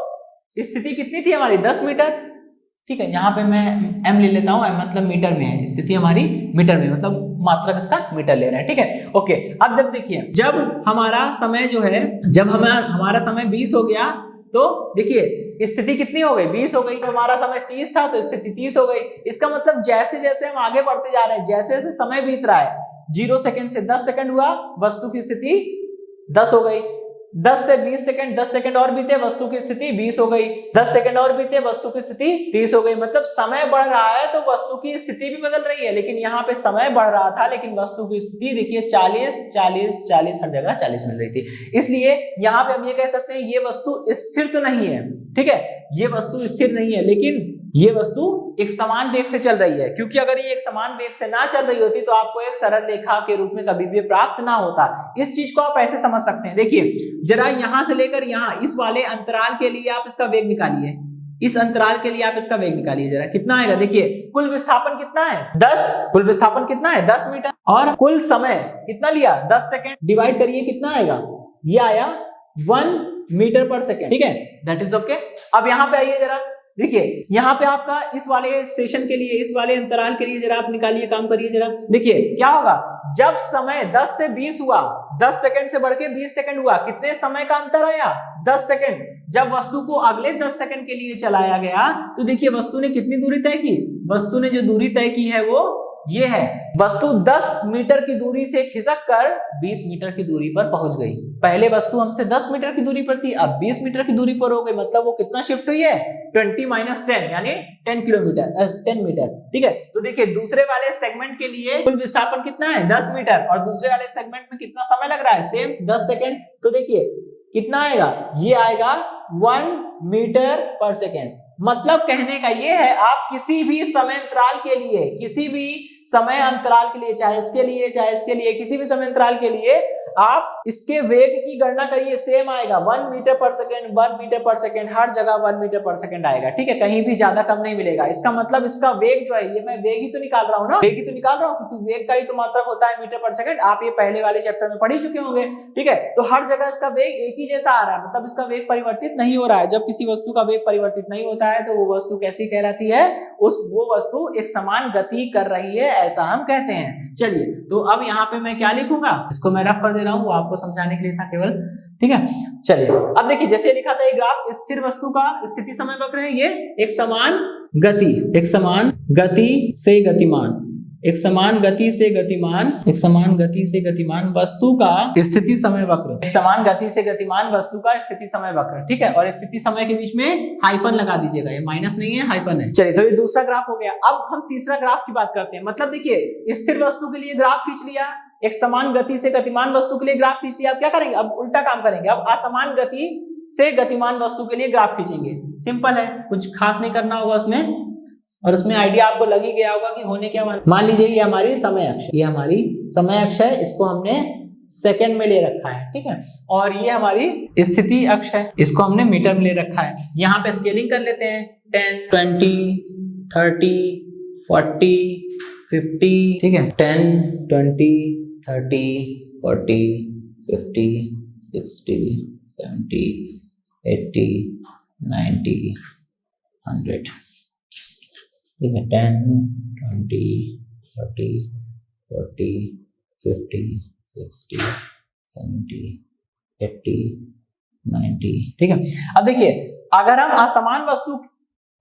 S1: स्थिति कितनी थी हमारी, 10 मीटर। ठीक है, यहाँ पे मैं m ले लेता हूँ, m मतलब मीटर में है, स्थिति हमारी मीटर में, मतलब मात्रा किसका, मीटर ले रहा है। ठीक है, ओके, अब जब देखिए, जब हमारा समय जो है, जब हमारा समय 20 हो गया तो देखिए स्थिति कितनी हो गई, 20 हो गई। हमारा समय 30 था तो स्थिति 30 हो गई। इसका मतलब जैसे जैसे हम आगे बढ़ते जा रहे हैं, जैसे जैसे समय बीत रहा है, 0 सेकंड से 10 सेकंड हुआ, वस्तु की स्थिति 10 हो गई, 10 से 20 सेकंड, 10 सेकंड और बीते, वस्तु की स्थिति 20 हो गई, 10 सेकंड और बीते, वस्तु की स्थिति 30 हो गई। मतलब समय बढ़ रहा है तो वस्तु की स्थिति भी बदल रही है, लेकिन यहाँ पे समय बढ़ रहा था लेकिन वस्तु की स्थिति देखिए 40 40 40, हर जगह 40 मिल रही थी। इसलिए यहाँ पे हम ये कह सकते हैं ये वस्तु स्थिर तो नहीं है। ठीक है, ये वस्तु स्थिर नहीं है, लेकिन ये वस्तु एक समान वेग से चल रही है, क्योंकि अगर ये एक समान वेग से ना चल रही होती तो आपको एक सरल रेखा के रूप में कभी भी प्राप्त ना होता। इस चीज को आप ऐसे समझ सकते हैं। देखिए जरा यहां से लेकर यहां, इस वाले अंतराल के लिए आप इसका वेग निकालिए, इस अंतराल के लिए आप इसका वेग निकालिए, जरा कितना आएगा। देखिए कुल विस्थापन कितना है, 10, कुल विस्थापन कितना है, 10 मीटर, और कुल समय कितना लिया, 10 सेकंड, डिवाइड करिए कितना आएगा, ये आया 1 मीटर पर सेकंड। ठीक है, दैट इज ओके। अब यहाँ पे आइए जरा, देखिए यहाँ पे आपका इस वाले सेशन के लिए, इस वाले अंतराल के लिए जरा आप निकालिए, काम करिए जरा। देखिए क्या होगा, जब समय 10 से 20 हुआ, 10 सेकंड से बढ़ के 20 सेकंड हुआ, कितने समय का अंतर आया, 10 सेकंड। जब वस्तु को अगले 10 सेकंड के लिए चलाया गया तो देखिए वस्तु ने कितनी दूरी तय की, वस्तु ने जो दूरी तय की है वो ये है, वस्तु 10 मीटर की दूरी से खिसक कर 20 मीटर की दूरी पर पहुंच गई। पहले वस्तु हमसे 10 मीटर की दूरी पर थी, अब 20 मीटर की दूरी पर हो गई, मतलब वो कितना शिफ्ट हुई है, 20 - 10 यानी 10 किलोमीटर, 10 मीटर। ठीक है, तो देखिए दूसरे वाले सेगमेंट के लिए कुल विस्थापन कितना है, 10 मीटर, और दूसरे वाले सेगमेंट में कितना समय लग रहा है, सेम 10 सेकंड। तो देखिए कितना आएगा, ये आएगा 1 मीटर पर सेकेंड। मतलब कहने का ये है, आप किसी भी समय अंतराल के लिए, किसी भी समय अंतराल के लिए, चाहे इसके लिए चाहे इसके लिए, किसी भी समय अंतराल के लिए आप इसके वेग की गणना करिए, सेम आएगा 1 मीटर पर सेकेंड, 1 मीटर पर सेकेंड, हर जगह 1 मीटर पर सेकेंड आएगा, ठीक है, कहीं भी ज्यादा कम नहीं मिलेगा। इसका मतलब इसका वेग जो है, ये मैं वेग ही तो निकाल रहा हूँ ना, वेग ही तो निकाल रहा हूँ, क्योंकि वेग का ही तो मात्रक होता है मीटर पर सेकेंड। आप ये पहले वाले चैप्टर में पढ़ ही चुके होंगे, ठीक है। तो हर जगह इसका वेग एक ही जैसा आ रहा है, मतलब इसका वेग परिवर्तित नहीं हो रहा है। जब किसी वस्तु का वेग परिवर्तित नहीं होता है तो वो वस्तु कैसी कहलाती है, वो वस्तु एक समान गति कर रही है, ऐसा हम कहते हैं। चलिए, तो अब यहाँ पे मैं क्या लिखूंगा, इसको मैं रफ कर दे रहा हूँ, वो आपको समझाने के लिए था केवल, ठीक है। चलिए, अब देखिए, जैसे लिखा था, ये ग्राफ स्थिर वस्तु का स्थिति समय वक्र है, ये एक समान गति, एक समान गति से गतिमान, एक समान गति से गतिमान, एक समान गति से गतिमान वस्तु का स्थिति समय वक्र, एक समान गति से गतिमान वस्तु का स्थिति समय वक्र, ठीक है। और स्थिति समय के बीच में हाइफन लगा दीजिएगा, ये माइनस नहीं है, हाइफन है। चलिए, तो ये दूसरा ग्राफ हो गया। अब हम तीसरा ग्राफ की बात करते हैं। मतलब देखिए, स्थिर वस्तु के लिए ग्राफ खींच लिया, एक समान गति से गतिमान वस्तु के लिए ग्राफ खींच लिया। अब क्या करेंगे, अब उल्टा काम करेंगे, अब असमान गति से गतिमान वस्तु के लिए ग्राफ खींचेंगे। सिंपल है, कुछ खास नहीं करना होगा उसमें, और उसमें आइडिया आपको लग ही गया होगा कि होने क्या वाला। मान लीजिए ये हमारी समय अक्ष, ये हमारी समय अक्ष है, इसको हमने सेकंड में ले रखा है, ठीक है। और ये हमारी स्थिति अक्ष है, इसको हमने मीटर में ले रखा है। यहाँ पे स्केलिंग कर लेते हैं, 10, 20, 30, 40, 50, ठीक है, 10, 20, 30, 40, 50, 60, 70, 80, 90, 100, ठीक है, 10, 20, 30, 40, 50, 60, 70, 80, 90, ठीक है। अब देखिए, अगर हम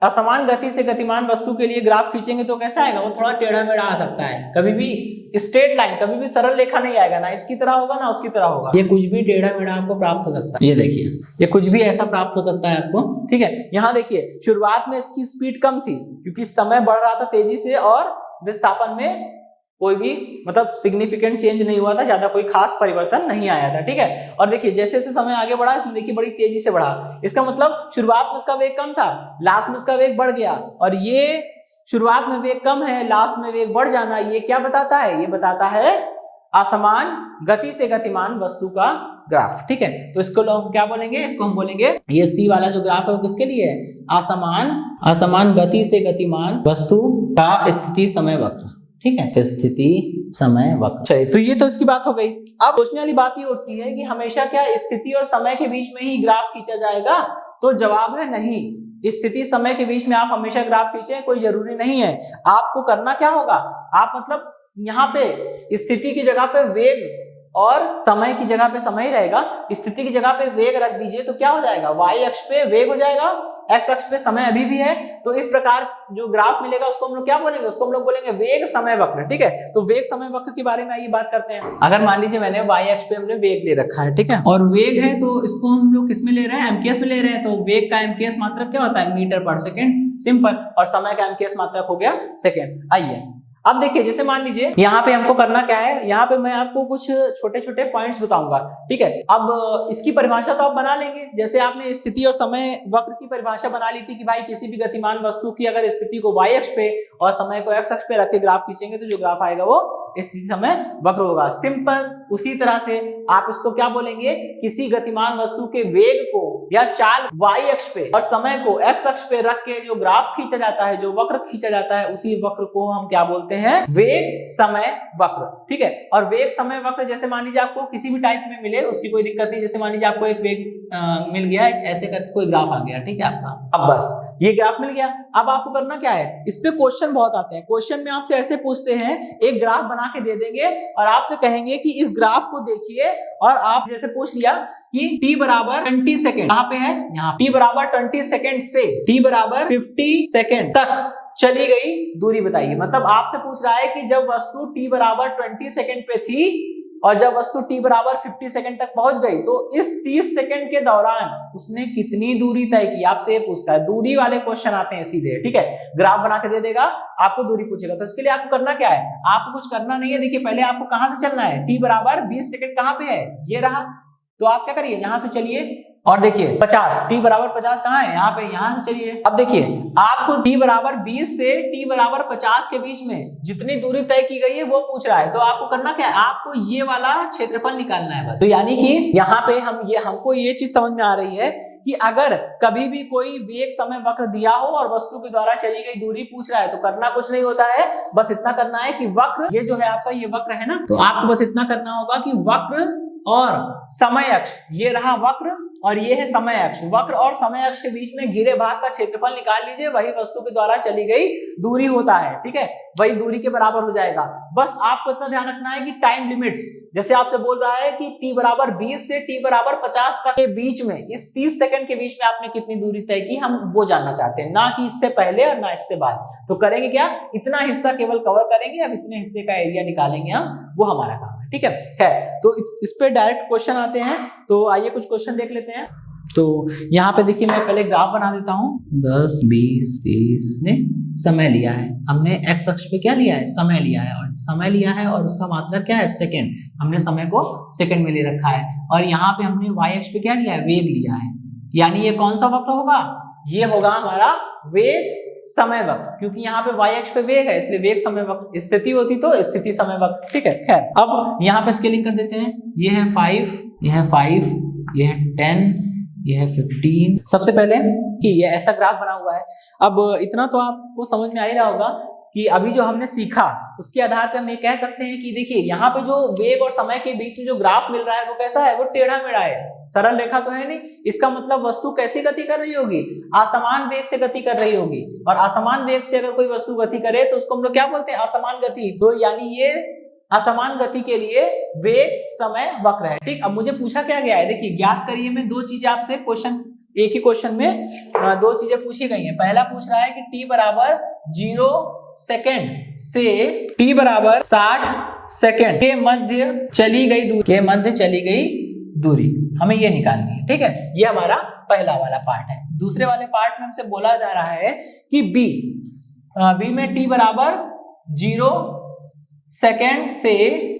S1: असमान गति से गतिमान वस्तु के लिए ग्राफ खींचेंगे तो कैसा आएगा, वो थोड़ा टेढ़ा मेढ़ा आ सकता है, कभी भी स्ट्रेट लाइन, कभी भी सरल रेखा नहीं आएगा, ना इसकी तरह होगा ना उसकी तरह होगा। ये कुछ भी टेढ़ा मेढ़ा आपको प्राप्त हो सकता है, ये देखिए, ये कुछ भी ऐसा प्राप्त हो सकता है आपको, ठीक है। यहाँ देखिए, शुरुआत में इसकी स्पीड कम थी क्योंकि समय बढ़ रहा था तेजी से, और विस्थापन में कोई भी मतलब सिग्निफिकेंट चेंज नहीं हुआ था, ज्यादा कोई खास परिवर्तन नहीं आया था, ठीक है। और देखिए, जैसे जैसे समय आगे बढ़ा, इसमें देखिए बड़ी तेजी से बढ़ा। इसका मतलब शुरुआत में इसका वेग कम था, लास्ट में इसका वेग बढ़ गया। और ये शुरुआत में वेग कम है, लास्ट में वेग बढ़ जाना, ये क्या बताता है, ये बताता है असमान गति से गतिमान वस्तु का ग्राफ, ठीक है। तो इसको हम क्या बोलेंगे, इसको हम बोलेंगे, ये सी वाला जो ग्राफ है वो किसके लिए है, असमान गति से गतिमान वस्तु का स्थिति समय वक्र, ठीक है, स्थिति समय वक्र। चलिए, तो ये तो इसकी बात हो गई। अब सोचने वाली बात ये उठती है कि हमेशा क्या स्थिति और समय के बीच में ही ग्राफ खींचा जाएगा, तो जवाब है नहीं। स्थिति समय के बीच में आप हमेशा ग्राफ खींचे, कोई जरूरी नहीं है। आपको करना क्या होगा, आप मतलब यहाँ पे स्थिति की जगह पे वेग और समय की जगह पे समय ही रहेगा, स्थिति की जगह पे वेग रख दीजिए, तो क्या हो जाएगा, वाई अक्ष पे वेग हो जाएगा, एक्स अक्ष पे समय अभी भी है। तो इस प्रकार जो ग्राफ मिलेगा उसको हम लोग क्या बोलेंगे, उसको हम लोग बोलेंगे वेग समय वक्र, ठीक है। तो वेग समय वक्र के बारे में आइए बात करते हैं। अगर मान लीजिए मैंने वाई अक्ष पे हमने वेग ले रखा है, ठीक है, और वेग है तो इसको हम लोग किस में ले रहे हैं, एमकेएस में ले रहे हैं। तो वेग का एमकेएस मात्रक क्या होता है, मीटर पर सेकेंड, सिंपल। और समय का एमकेएस मात्रक हो गया सेकेंड। आइए, अब देखिए, जैसे मान लीजिए यहाँ पे हमको करना क्या है, यहाँ पे मैं आपको कुछ छोटे छोटे पॉइंट्स बताऊंगा, ठीक है। अब इसकी परिभाषा तो आप बना लेंगे, जैसे आपने स्थिति और समय वक्र की परिभाषा बना ली थी कि भाई किसी भी गतिमान वस्तु की अगर स्थिति को वाई अक्ष पे और समय को एक्स अक्ष पे रख के ग्राफ खींचेंगे तो जो ग्राफ आएगा वो स्थिति समय वक्र होगा, सिंपल। उसी तरह से आप इसको क्या बोलेंगे, किसी गतिमान वस्तु के वेग को या चाल वाई अक्ष पे और समय को एक्स अक्ष पे रख के जो ग्राफ खींचा जाता है, जो वक्र खींचा जाता है, उसी वक्र को हम क्या बोलते हैं, वेग समय वक्र, ठीक है। और वेग समय वक्र जैसे मान लीजिए आपको किसी भी टाइप में मिले, उसकी कोई दिक्कत नहीं। जैसे मान लीजिए आपको एक वेग मिल गया, ऐसे करके कोई ग्राफ आ गया, ठीक है आपका, अब बस ये ग्राफ मिल गया। अब आपको करना क्या है, इस पे क्वेश्चन बहुत आते हैं। क्वेश्चन में आपसे ऐसे पूछते हैं, एक ग्राफ बना के दे देंगे और आपसे कहेंगे कि इस ग्राफ को देखिए, और आप जैसे पूछ लिया कि t बराबर 20 सेकेंड कहाँ पे है, यहाँ t बराबर 20 सेकेंड से t बराबर 50 सेकेंड तक चली गई दूरी बताइए। मतलब आपसे पूछ रहा है कि जब वस्तु t बराबर 20 सेकेंड पे थी और जब वस्तु t बराबर 50 सेकेंड तक पहुंच गई, तो इस 30 सेकेंड के दौरान उसने कितनी दूरी तय की, आपसे ये पूछता है। दूरी वाले क्वेश्चन आते हैं सीधे, ठीक है। ग्राफ बना के दे देगा, आपको दूरी पूछेगा, तो इसके लिए आपको करना क्या है, आपको कुछ करना नहीं है। देखिए, पहले आपको कहां से चलना है, t बराबर 20 सेकेंड कहां पे है, ये रहा, तो आप क्या करिए, यहां से चलिए और देखिए 50, t बराबर 50 कहाँ है, यहाँ पे, यहां से चलिए। अब देखिए आपको t बराबर 20 से t बराबर 50 के बीच में जितनी दूरी तय की गई है वो पूछ रहा है। तो आपको करना क्या है, आपको ये वाला क्षेत्रफल निकालना है बस। तो यानी कि यहाँ पे हमको ये चीज समझ में आ रही है कि अगर कभी भी कोई वेग समय वक्र दिया हो और वस्तु के द्वारा चली गई दूरी पूछ रहा है तो करना कुछ नहीं होता है, बस इतना करना है कि वक्र, ये जो है आपका ये वक्र है ना, तो आपको बस इतना करना होगा कि वक्र और समय अक्ष, ये रहा वक्र और ये है समय अक्ष, वक्र और समय अक्ष के बीच में घिरे भाग का क्षेत्रफल निकाल लीजिए, वही वस्तु के द्वारा चली गई दूरी होता है। ठीक है, वही दूरी के बराबर हो जाएगा। बस आपको इतना ध्यान रखना है कि टाइम लिमिट्स, जैसे आपसे बोल रहा है कि t बराबर 20 से t बराबर 50 तक के बीच में, इस 30 सेकंड के बीच में आपने कितनी दूरी तय की, हम वो जानना चाहते हैं, ना कि इससे पहले और ना इससे बाद। तो करेंगे क्या, इतना हिस्सा केवल कवर करेंगे, अब इतने हिस्से का एरिया निकालेंगे हम, वो हमारा काम है। ठीक है, खैर तो इस पे डायरेक्ट क्वेश्चन आते हैं। तो आइए कुछ क्वेश्चन देख लेते हैं। तो यहाँ पे देखिए मैं पहले ग्राफ बना देता हूँ। 10, 20, 30 ने समय लिया है, हमने x अक्ष पे क्या लिया है, समय लिया है, और समय लिया है और उसका मात्रा क्या है, सेकंड, हमने समय को सेकंड में ले रखा है। और यहाँ पे हमने y अक्ष पे क्या लिया है, वेग लिया है। यानी ये कौन सा वक्र होगा, ये होगा हमारा वेग समय वक्र, क्योंकि यहाँ पे y अक्ष पे वेग है इसलिए वेग समय वक्र, स्थिति होती तो स्थिति समय वक्र। ठीक है, खैर अब यहाँ पे स्केलिंग कर देते हैं। ये है 5, ये है 5, ये है 10, ये है 15। सबसे पहले कि ये ऐसा ग्राफ बना हुआ है। अब इतना तो आपको समझ में आ ही रहा होगा कि अभी जो हमने सीखा उसके आधार पर हम ये कह सकते हैं कि देखिए यहाँ पे जो वेग और समय के बीच में जो ग्राफ मिल रहा है वो कैसा है, वो टेढ़ा मेढ़ा है, सरल रेखा तो है नहीं। इसका मतलब वस्तु कैसी गति कर रही होगी, असमान वेग से गति कर रही होगी। और असमान वेग से अगर कोई वस्तु गति करे तो उसको हम लोग क्या बोलते हैं, असमान गति। तो यानी ये असमान गति के लिए वेग समय वक्र है। ठीक, अब मुझे पूछा क्या गया है, देखिए ज्ञात करिए में दो चीजें आपसे क्वेश्चन, एक ही क्वेश्चन में दो चीजें पूछी गई हैं। पहला पूछ रहा है कि t बराबर 0 सेकेंड से t बराबर 60 सेकेंड के मध्य चली गई दूरी, के मध्य चली गई दूरी हमें ये निकालनी है। ठीक है, ये हमारा पहला वाला पार्ट है। दूसरे वाले पार्ट में हमसे बोला जा रहा है कि b में t बराबर 0 सेकेंड से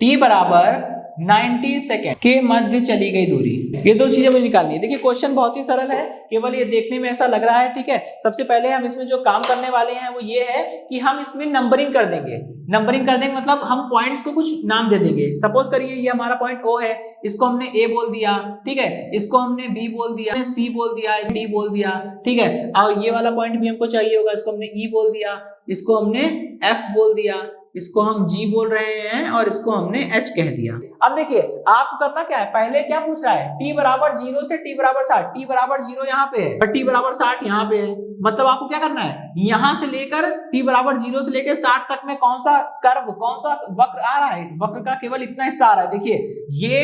S1: t बराबर 90 सेकेंड के मध्य चली गई दूरी, ये दो चीजें मुझे निकालनी है। देखिए क्वेश्चन बहुत ही सरल है, केवल ये देखने में ऐसा लग रहा है। ठीक है, सबसे पहले हम इसमें जो काम करने वाले हैं वो ये है कि हम इसमें नंबरिंग कर देंगे। नंबरिंग कर देंगे मतलब हम पॉइंट्स को कुछ नाम दे देंगे। सपोज करिए ये हमारा पॉइंट O है, इसको हमने A बोल दिया। ठीक है, इसको हमने B बोल दिया, C बोल दिया, D बोल दिया। ठीक है, और ये वाला पॉइंट भी हमको चाहिए होगा, इसको हमने E बोल दिया, इसको हमने F बोल दिया, इसको हम G बोल रहे हैं और इसको हमने H कह दिया। अब देखिए आपको करना क्या है, पहले क्या पूछ रहा है, t बराबर 0 से t बराबर 60, t बराबर 0 यहाँ पे है और t बराबर 60 यहाँ पे है। मतलब आपको क्या करना है, यहाँ से लेकर t बराबर 0 से लेकर 60 तक में कौन सा कर्व, कौन सा वक्र आ रहा है, वक्र का केवल इतना हिस्सा आ रहा है। देखिए ये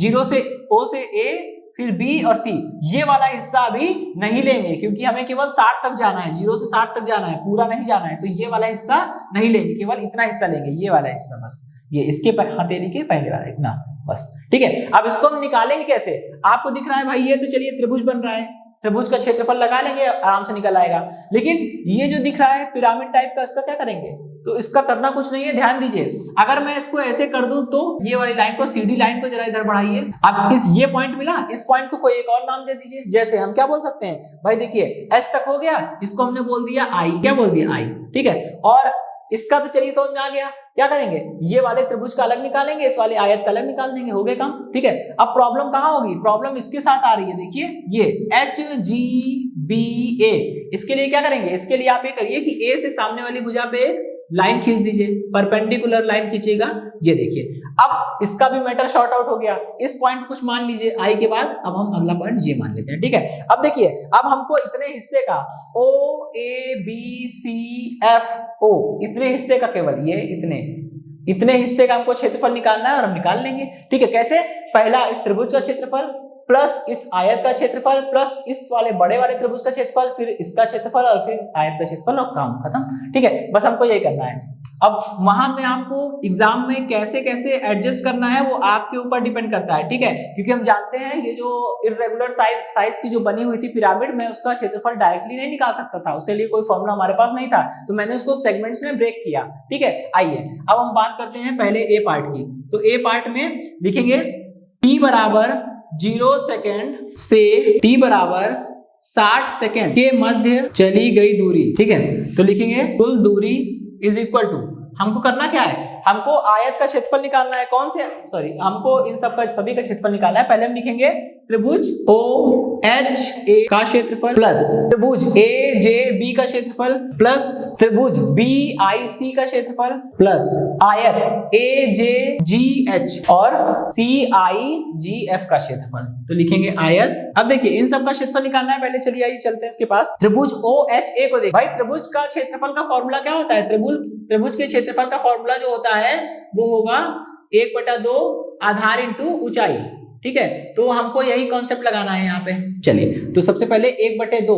S1: 0 से O से A फिर B और C, ये वाला हिस्सा अभी नहीं लेंगे क्योंकि हमें केवल 60 तक जाना है, 0 से 60 तक जाना है, पूरा नहीं जाना है। तो ये वाला हिस्सा नहीं लेंगे, केवल इतना हिस्सा लेंगे, ये वाला हिस्सा बस, ये इसके हथेली के पहले वाला इतना बस। ठीक है, अब इसको हम निकालेंगे कैसे, आपको दिख रहा है भाई ये तो चलिए त्रिभुज बन रहा है, त्रिभुज का क्षेत्रफल लगा लेंगे आराम से निकल आएगा। लेकिन ये जो दिख रहा है पिरामिड टाइप का, इसका क्या करेंगे, तो इसका करना कुछ नहीं है। ध्यान दीजिए, अगर मैं इसको ऐसे कर दूं तो ये वाली लाइन को, सीधी लाइन को जरा इधर बढ़ाइए। अब ये पॉइंट मिला, इस पॉइंट को कोई एक और नाम दे दीजिए। जैसे हम क्या बोल सकते हैं भाई, देखिए S तक हो गया, इसको हमने बोल दिया I, क्या बोल दिया I। ठीक है, और इसका तो चलिए समझ में आ गया। क्या करेंगे, ये वाले त्रिभुज का अलग निकालेंगे, इस वाले आयत का अलग निकाल देंगे, हो गया काम। ठीक है, अब प्रॉब्लम कहाँ होगी, प्रॉब्लम इसके साथ आ रही है। देखिए ये HGBA, इसके लिए क्या करेंगे, इसके लिए आप ये करिए कि A से सामने वाली भुजा पे लाइन खींच दीजिए, परपेंडिकुलर लाइन खींचेगा। ये देखिए अब इसका भी मैटर शॉर्ट आउट हो गया। इस पॉइंट कुछ मान लीजिए I के बाद, अब हम अगला पॉइंट J मान लेते हैं। ठीक है, अब देखिए अब हमको इतने हिस्से का O A B C F O, इतने हिस्से का, केवल ये इतने हिस्से का हमको क्षेत्रफल निकालना है और हम निकाल लेंगे। ठीक है, कैसे, पहला इस त्रिभुज का क्षेत्रफल प्लस इस आयत का क्षेत्रफल प्लस इस वाले बड़े वाले त्रिभुज का क्षेत्रफल, फिर इसका क्षेत्रफल और फिर इस आयत का क्षेत्रफल, और काम खत्म। ठीक है, बस हमको यही करना है। अब वहां में आपको एग्जाम में कैसे कैसे एडजस्ट करना है वो आपके ऊपर डिपेंड करता है। ठीक है, क्योंकि हम जानते हैं ये जो इर्रेगुलर साइज की जो बनी हुई थी पिरामिड में, उसका क्षेत्रफल डायरेक्टली नहीं निकाल सकता था, उसके लिए कोई फॉर्मूला हमारे पास नहीं था, तो मैंने उसको सेगमेंट्स में ब्रेक किया। ठीक है, आइए अब हम बात करते हैं पहले ए पार्ट की। तो ए पार्ट में लिखेंगे t बराबर 0 सेकेंड से t बराबर 60 सेकेंड के मध्य चली गई दूरी। ठीक है, तो लिखेंगे कुल दूरी इज इक्वल टू, हमको करना क्या है, हमको आयत का क्षेत्रफल निकालना है। कौन से, सॉरी, हमको इन सब का सभी का क्षेत्रफल निकालना है। पहले हम लिखेंगे त्रिभुज OHA का क्षेत्रफल प्लस त्रिभुज AJB का क्षेत्रफल प्लस त्रिभुज BIC का क्षेत्रफल प्लस आयत AJGH और CIGF का क्षेत्रफल। तो लिखेंगे आयत। अब देखिए इन सब का क्षेत्रफल निकालना है। पहले चलिए आइए चलते हैं इसके पास। त्रिभुज OHA को देख भाई, त्रिभुज का क्षेत्रफल का फॉर्मूला क्या होता है, त्रिभुज के क्षेत्रफल का फॉर्मूला जो होता है वो होगा 1/2 आधार इंटू ऊंचाई। ठीक है, तो हमको यही कॉन्सेप्ट लगाना है यहाँ पे। चलिए, तो सबसे पहले 1/2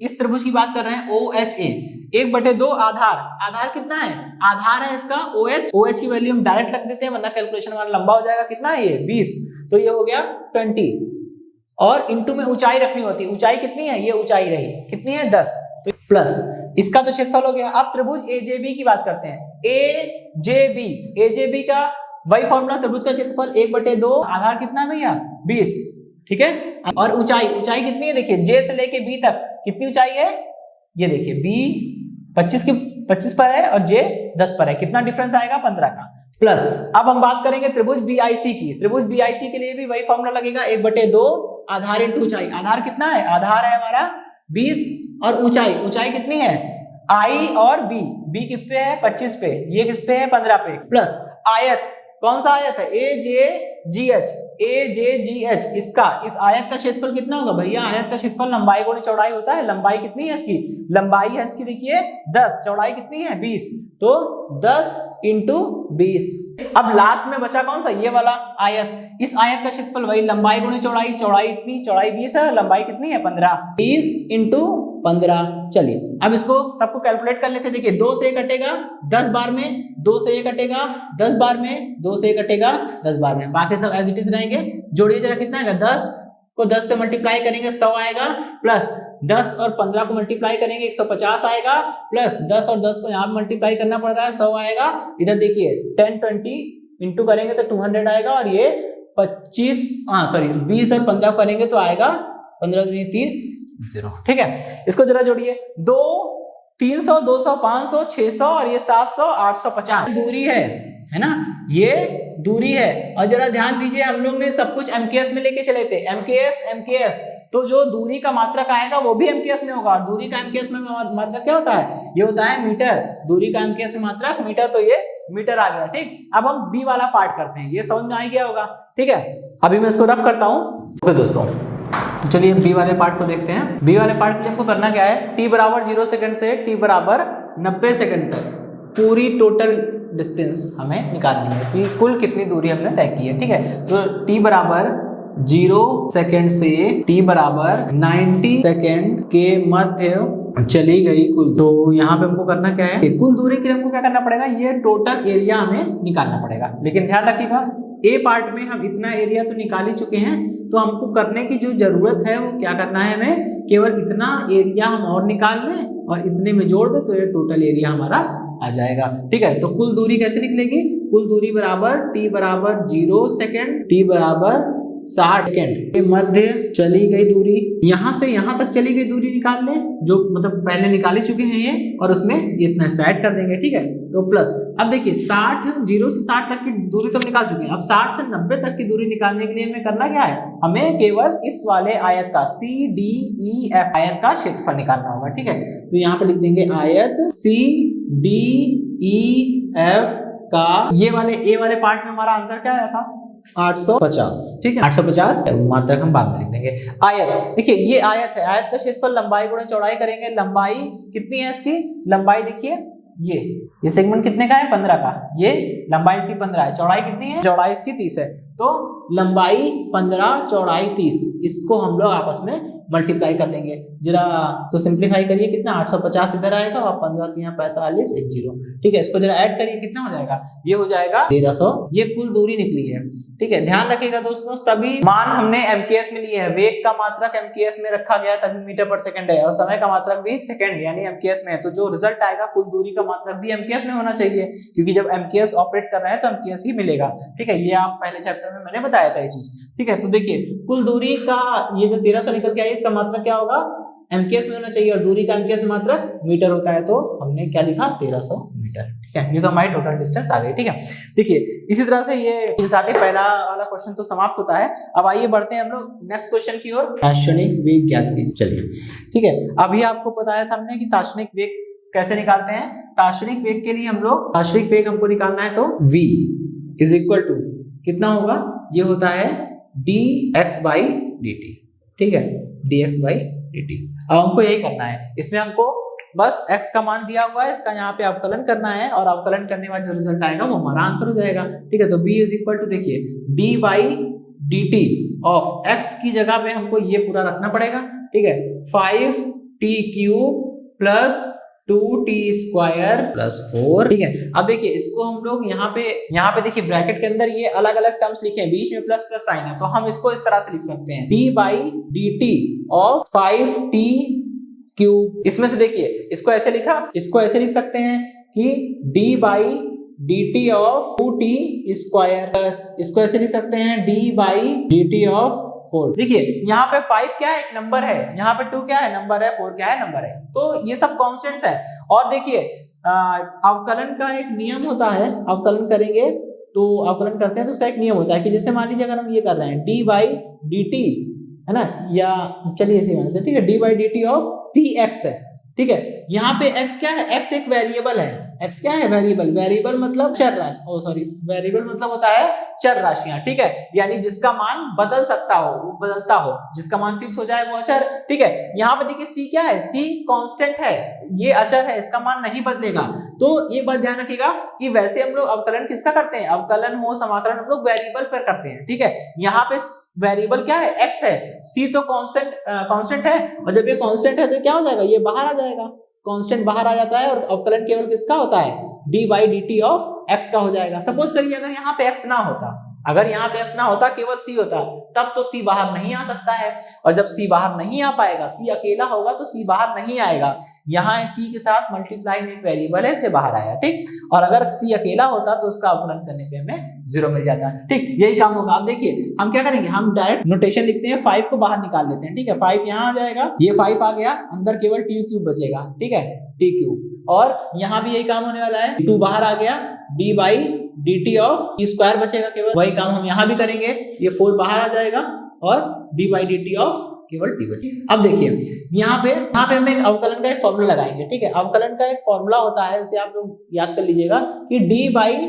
S1: इस त्रिभुज की बात कर रहे हैं OHA, 1/2 आधार कितना है, आधार है इसका OH की वैल्यू हम डायरेक्ट रख देते हैं वरना कैलकुलेशन हमारा लंबा हो जाएगा। कितना है ये 20, तो ये हो गया 20 और इंटू में ऊंचाई रखनी होती है। ऊंचाई कितनी है, ये ऊंचाई रही कितनी है 10, तो प्लस इसका तो क्षेत्रफल हो गया। अब त्रिभुज AJB की बात करते हैं। AJB का वही फॉर्मूला, त्रिभुज का क्षेत्रफल 1/2 आधार कितना है भैया 20। ठीक है, और ऊंचाई कितनी है, देखिए J से लेके B तक कितनी ऊंचाई है, ये देखिए B 25 पर है और J 10 पर है। कितना डिफरेंस आएगा 15 का। प्लस अब हम बात करेंगे त्रिभुज BIC की। त्रिभुज BIC के लिए भी वही फॉर्मूला लगेगा, 1/2 आधार इंटू ऊंचाई। आधार कितना है, आधार है हमारा 20 और ऊंचाई कितनी है I और B किस पे है 25 पे, ये किस पे है 15 पे। प्लस आयत, कौन सा आयत है AJGH, इस आयत का क्षेत्रफल कितना होगा भैया, आयत का क्षेत्रफल लंबाई गुणा चौड़ाई होता है। लंबाई कितनी है इसकी, लंबाई है इसकी देखिए 10, चौड़ाई कितनी है 20, तो 10 इंटू 20। अब लास्ट में बचा कौन सा, ये वाला आयत। इस आयत का क्षेत्रफल वही लंबाई गुणा चौड़ाई, चौड़ाई इतनी, चौड़ाई 20 है, लंबाई कितनी है 15, 20 इंटू 15। चलिए अब इसको सबको कैलकुलेट कर लेते हैं। देखिए 2 से कटेगा 10 बार में, 2 से कटेगा 10 बार में, 2 से कटेगा 10 बार में, बाकी सब एज इट इज रहेंगे। जोड़िए जरा कितना आएगा, 10 को 10 से मल्टीप्लाई करेंगे 100 आएगा, प्लस 10 और 15 को मल्टीप्लाई करेंगे 150 आएगा, प्लस 10 और 10 को यहाँ मल्टीप्लाई करना पड़ रहा है 100 आएगा। इधर देखिए 10 20 इंटू करेंगे तो 200 आएगा और ये 20 और 15 करेंगे तो आएगा 15 दूनी 30 0। ठीक है, इसको जरा जोड़िए, 2 300 200 500 600 और ये 700 850 दूरी है ना, ये दूरी है। और जरा ध्यान दीजिए हम लोग ने सब कुछ MKS में लेके चले थे, MKS, तो जो दूरी का मात्रक आएगा वो भी MKS में होगा। और दूरी का MKS में मात्रक क्या होता है, ये होता है मीटर। दूरी का MKS में मात्रक मीटर, तो ये मीटर आ गया। ठीक, अब हम B वाला पार्ट करते हैं, ये समझ में आ गया होगा। ठीक है, अभी मैं इसको रफ करता हूँ। ओके दोस्तों, तो चलिए B वाले पार्ट को देखते हैं। B वाले पार्ट के लिए हमको करना क्या है, t बराबर 0 सेकंड से t बराबर 90 सेकंड तक पूरी टोटल डिस्टेंस हमें निकालनी है कि कुल कितनी दूरी हमने तय की है। ठीक है, तो t बराबर 0 सेकंड से t बराबर 90 सेकंड के मध्य चली गई कुल। तो यहाँ पे हमको करना क्या है, कुल दूरी के लिए हमको क्या करना पड़ेगा, ये टोटल एरिया हमें निकालना पड़ेगा। लेकिन ध्यान रखिएगा A पार्ट में हम इतना एरिया तो निकाल ही चुके हैं, तो हमको करने की जो जरूरत है वो क्या करना है, हमें केवल इतना एरिया हम और निकाल लें और इतने में जोड़ दें तो ये टोटल एरिया हमारा आ जाएगा। ठीक है, तो कुल दूरी कैसे निकलेगी, कुल दूरी बराबर t बराबर 0 सेकेंड t बराबर 60 सेकेंड के मध्य चली गई दूरी। यहाँ से यहाँ तक चली गई दूरी निकाल लें, जो मतलब पहले निकाल ही चुके हैं ये, और उसमें इतना सेट कर देंगे। ठीक है, तो प्लस अब देखिए 0 से 60 तक की दूरी तो हम निकाल चुके हैं। अब 60 से 90 तक की दूरी निकालने के लिए हमें करना क्या है, हमें केवल इस वाले आयत का CDEF आयत का क्षेत्रफल निकालना होगा। ठीक है, तो यहाँ पे लिख देंगे आयत CDEF का, ये वाले A वाले पार्ट में हमारा आंसर क्या आया था 850। ठीक है, 850 मात्रक हम बाद में लिख देंगे। आयत, देखिए ये आयत है, आयत का क्षेत्रफल लंबाई गुणा चौड़ाई करेंगे। लंबाई कितनी है इसकी, लंबाई देखिए ये सेगमेंट कितने का है 15 का, ये लंबाई इसकी 15 है, चौड़ाई कितनी है, चौड़ाई इसकी 30 है। तो लंबाई 15 चौड़ाई 30, इसको हम लोग आपस में मल्टीप्लाई कर देंगे जरा, तो सिंप्लीफाई करिए, कितना 850 इधर आएगा और 15 3 45 एक 0, ठीक है। इसको जरा ऐड करिए, कितना हो जाएगा, ये हो जाएगा 1300, ये कुल दूरी निकली है, ठीक है। ध्यान रखिएगा दोस्तों, सभी मान हमने एमकेएस में लिए हैं, वेग का मात्रक एमकेएस में रखा गया तभी मीटर पर सेकंड है, और समय का मात्रक भी सेकंड यानी एमकेएस में है, तो जो रिजल्ट आएगा कुल दूरी का मात्रक भी एमकेएस में होना चाहिए, क्योंकि जब एमकेएस ऑपरेट कर रहे हैं तो एमकेएस ही मिलेगा, ठीक है। ये आप पहले चैप्टर में मैंने बताया था ये चीज, ठीक है। तो देखिए कुल दूरी का ये जो 1300 निकल के आई, इसका मात्रक क्या होगा, एमकेएस में होना चाहिए, और दूरी का एमकेएस मात्रक मीटर होता है, तो हमने क्या लिखा 1300 मीटर, ठीक है। ये तो हमारी टोटल डिस्टेंस आ गई, ठीक है। देखिए इसी तरह से ये इसके साथ ही पहला वाला क्वेश्चन तो समाप्त होता है। अब आइए बढ़ते हैं हम लोग नेक्स्ट क्वेश्चन की ओर। तात्क्षणिक वेग ज्ञात कीजिए, चलिए, ठीक है। अभी आपको बताया था हमने कि तात्क्षणिक वेग कैसे निकालते हैं। तात्क्षणिक वेग के लिए हम लोग, तात्क्षणिक वेग हमको निकालना है तो v इज इक्वल टू कितना होगा, ये होता है dx/dt, ठीक है, dx/dt। अब हमको यही करना है, इसमें हमको बस x का मान दिया हुआ है, इसका यहाँ पे अवकलन करना है, और अवकलन करने बाद जो रिजल्ट आएगा वो हमारा आंसर हो जाएगा, ठीक है। तो v इज इक्वल टू, देखिए d/dt ऑफ x की जगह पे हमको ये पूरा रखना पड़ेगा, ठीक है, 5t³ प्लस 2t² प्लस 4, ठीक है। अब देखिए इसको हम लोग यहाँ पे देखिए ब्रैकेट के अंदर ये अलग अलग टर्म्स लिखे हैं, बीच में प्लस प्लस साइन है, तो हम इसको इस तरह से लिख सकते हैं d/dt ऑफ 5t³। इसमें से देखिए इसको ऐसे लिखा, इसको ऐसे लिख सकते हैं कि d/dt ऑफ 2t² प्लस इसको ऐसे लिख सकते हैं d/dt ऑफ 4। देखिए यहाँ पे 5 क्या है, एक नंबर है, यहाँ पे 2 क्या है, नंबर है, 4 क्या है, नंबर है, तो ये सब कांस्टेंट्स है। और देखिए अवकलन का एक नियम होता है, अवकलन करेंगे तो अवकलन करते हैं तो उसका एक नियम होता है कि जैसे मान लीजिए अगर हम ये कर रहे हैं d/dt है ना, या चलिए इसे मान लेते हैं, ठीक है, d/dt ऑफ 3x है, ठीक है। यहाँ पे x क्या है, x एक वेरिएबल है, x क्या है, वेरिएबल, वेरिएबल मतलब चर राशि, वेरिएबल मतलब होता है चर राशियां, ठीक है, यानी जिसका मान बदल सकता हो, वो बदलता हो, जिसका मान फिक्स हो जाए वो अचर, ठीक है। यहाँ पे देखिए c क्या है, c कांस्टेंट है, ये अचर है, इसका मान नहीं बदलेगा। तो ये बात ध्यान रखिएगा कि वैसे हम लोग अवकलन किसका करते हैं, अवकलन हो समाकलन हम लोग वेरिएबल पर करते हैं, ठीक है। यहाँ पे वेरिएबल क्या है, x है, c तो कांस्टेंट है, और जब ये कांस्टेंट है तो क्या हो जाएगा, ये बाहर आ जाएगा, कांस्टेंट बाहर आ जाता है, और अवकलन केवल किसका होता है, d/dt ऑफ x का हो जाएगा। सपोज करिए अगर यहाँ पे x ना होता, अगर यहाँ पे x ना होता, केवल c होता, तब तो c बाहर नहीं आ सकता है, और जब c बाहर नहीं आ पाएगा, c अकेला होगा तो c बाहर नहीं आएगा, यहाँ c के साथ मल्टीप्लाई में एक वेरिएबल है इसलिए बाहर आया, ठीक। और अगर c अकेला होता तो उसका अवकलन करने पे हमें 0 मिल जाता, ठीक, यही काम होगा। अब देखिए हम क्या करेंगे, हम डायरेक्ट नोटेशन लिखते हैं, 5 को बाहर निकाल लेते हैं, ठीक है, 5 यहाँ आ जाएगा, ये 5 आ गया, अंदर केवल t³ बचेगा, ठीक है, t³, और यहाँ भी यही काम होने वाला है, 2 बाहर आ गया, d/dt ऑफ t² बचेगा, केवल वही काम हम यहाँ भी करेंगे, ये 4 बाहर आ जाएगा, और d/dt ऑफ केवल t बचेगा। अब देखिए यहाँ पे हम एक अवकलन का एक फॉर्मूला लगाएंगे, ठीक है। अवकलन का एक फॉर्मूला होता है, इसे आप लोग याद कर लीजिएगा कि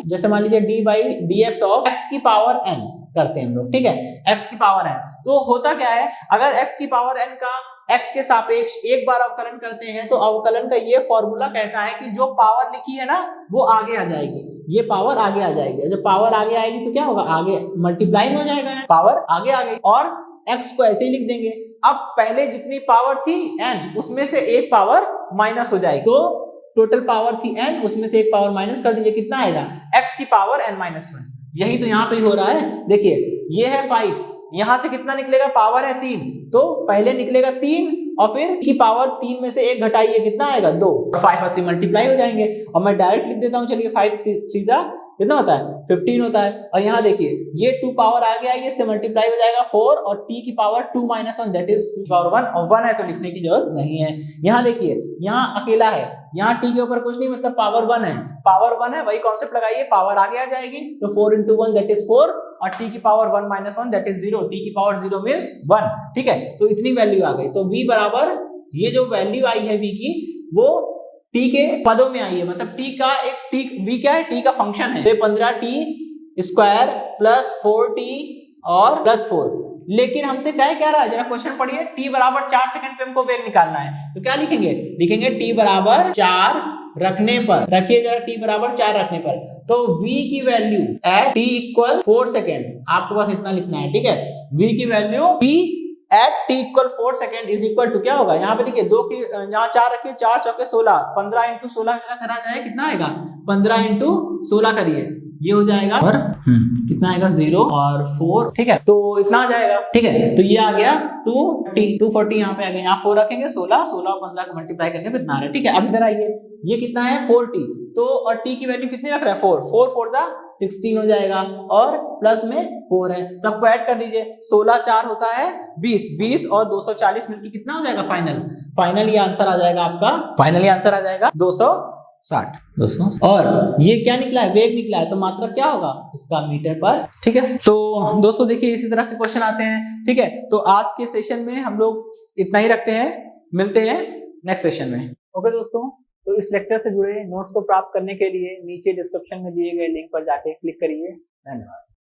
S1: जैसे मान लीजिए d/dx ऑफ x की पावर n करते हैं हम लोग, ठीक है, x की पावर n। तो होता क्या है, अगर x की पावर n का x के सापेक्ष एक बार अवकलन करते हैं तो अवकलन का ये फॉर्मूला कहता है कि जो पावर लिखी है ना वो आगे आ जाएगी, ये पावर आगे आ जाएगी, जब पावर आगे आएगी तो क्या होगा, आगे मल्टीप्लाई हो जाएगा, पावर आगे आ गई, और x को ऐसे ही लिख देंगे। अब पहले जितनी पावर थी n, उसमें से एक पावर माइनस हो जाएगी, तो टोटल पावर थी n, उसमें से एक पावर माइनस कर दीजिए, कितना आएगा, x की पावर n-1। यही तो यहाँ पे हो रहा है, देखिए ये है 5, यहां से कितना निकलेगा, पावर है 3, तो पहले निकलेगा 3, और फिर की पावर 3 में से 1 घटाइए, कितना आएगा 2, और 5 और 3 मल्टीप्लाई हो जाएंगे, और मैं डायरेक्ट लिख देता हूं, चलिए 5 3 कितना होता है 15 होता है, और यहाँ देखिए ये 2 पावर आ गया, ये से मल्टीप्लाई हो जाएगा 4, और t की पावर 2-1 दैट इज 2 पावर 1, और 1 है तो लिखने की जरूरत नहीं है। यहाँ देखिए यहाँ अकेला है, यहाँ t के ऊपर कुछ नहीं, मतलब पावर 1 है, पावर 1 है, वही कॉन्सेप्ट लगाइए, पावर आगे आ जाएगी, तो 4 × 1 दैट इज 4, और t की पावर 1-1 दैट इज 0, t की पावर 0 मींस 1, ठीक है। तो इतनी वैल्यू आ गई, तो v बराबर, ये जो वैल्यू आई है v की, वो t के पदों में आई है, मतलब t का एक v क्या है, t का फंक्शन है, 15t² प्लस 4t और प्लस 4, लेकिन हमसे क्या रहा है, जरा क्वेश्चन पढ़िए, t बराबर 4 सेकंड पे हमको वेग निकालना है, तो क्या लिखेंगे, लिखेंगे t बराबर 4 रखने पर, रखिए जरा t बराबर 4 रखने पर, तो v की वैल्यू एट t = 4 सेकेंड, आपको बस इतना लिखना है, ठीक है, v की value t at t = 4 second is equal to क्या होगा, यहाँ पे देखिए 2 की यहाँ 4 रखिए, 4 चौके 16, 15 × 16 मेरा करा जाए कितना आएगा, 15 × 16 करिए, ये हो जाएगा और कितना आएगा 0 और 4, ठीक है, तो इतना आ जाएगा, ठीक है, तो ये आ गया 240 यहाँ पे आ गया, यहाँ 4 रखेंगे, 16 और 15 को मल्टीप्लाई करके कितना आ रहा है, ठीक है। अब इधर आइए, ये कितना है 4t, तो और t की वैल्यू कितनी रख रहा है 4, 4 4 जा 16 हो जाएगा और प्लस में 4 है, सबको ऐड कर दीजिए, 16 4 होता है 20, 20 और 240 मिलकर कितना हो जाएगा फाइनल ये आंसर आ जाएगा आपका, फाइनली आंसर आ जाएगा 260 और ये क्या निकला है, वेग निकला है, तो मात्रक क्या होगा इसका मीटर पर, ठीक है। तो दोस्तों देखिए इसी तरह के क्वेश्चन आते हैं, ठीक है, तो आज के सेशन में हम लोग इतना ही रखते हैं, मिलते हैं नेक्स्ट सेशन में। ओके दोस्तों, तो इस लेक्चर से जुड़े नोट्स को प्राप्त करने के लिए नीचे डिस्क्रिप्शन में दिए गए लिंक पर जाके क्लिक करिए। धन्यवाद।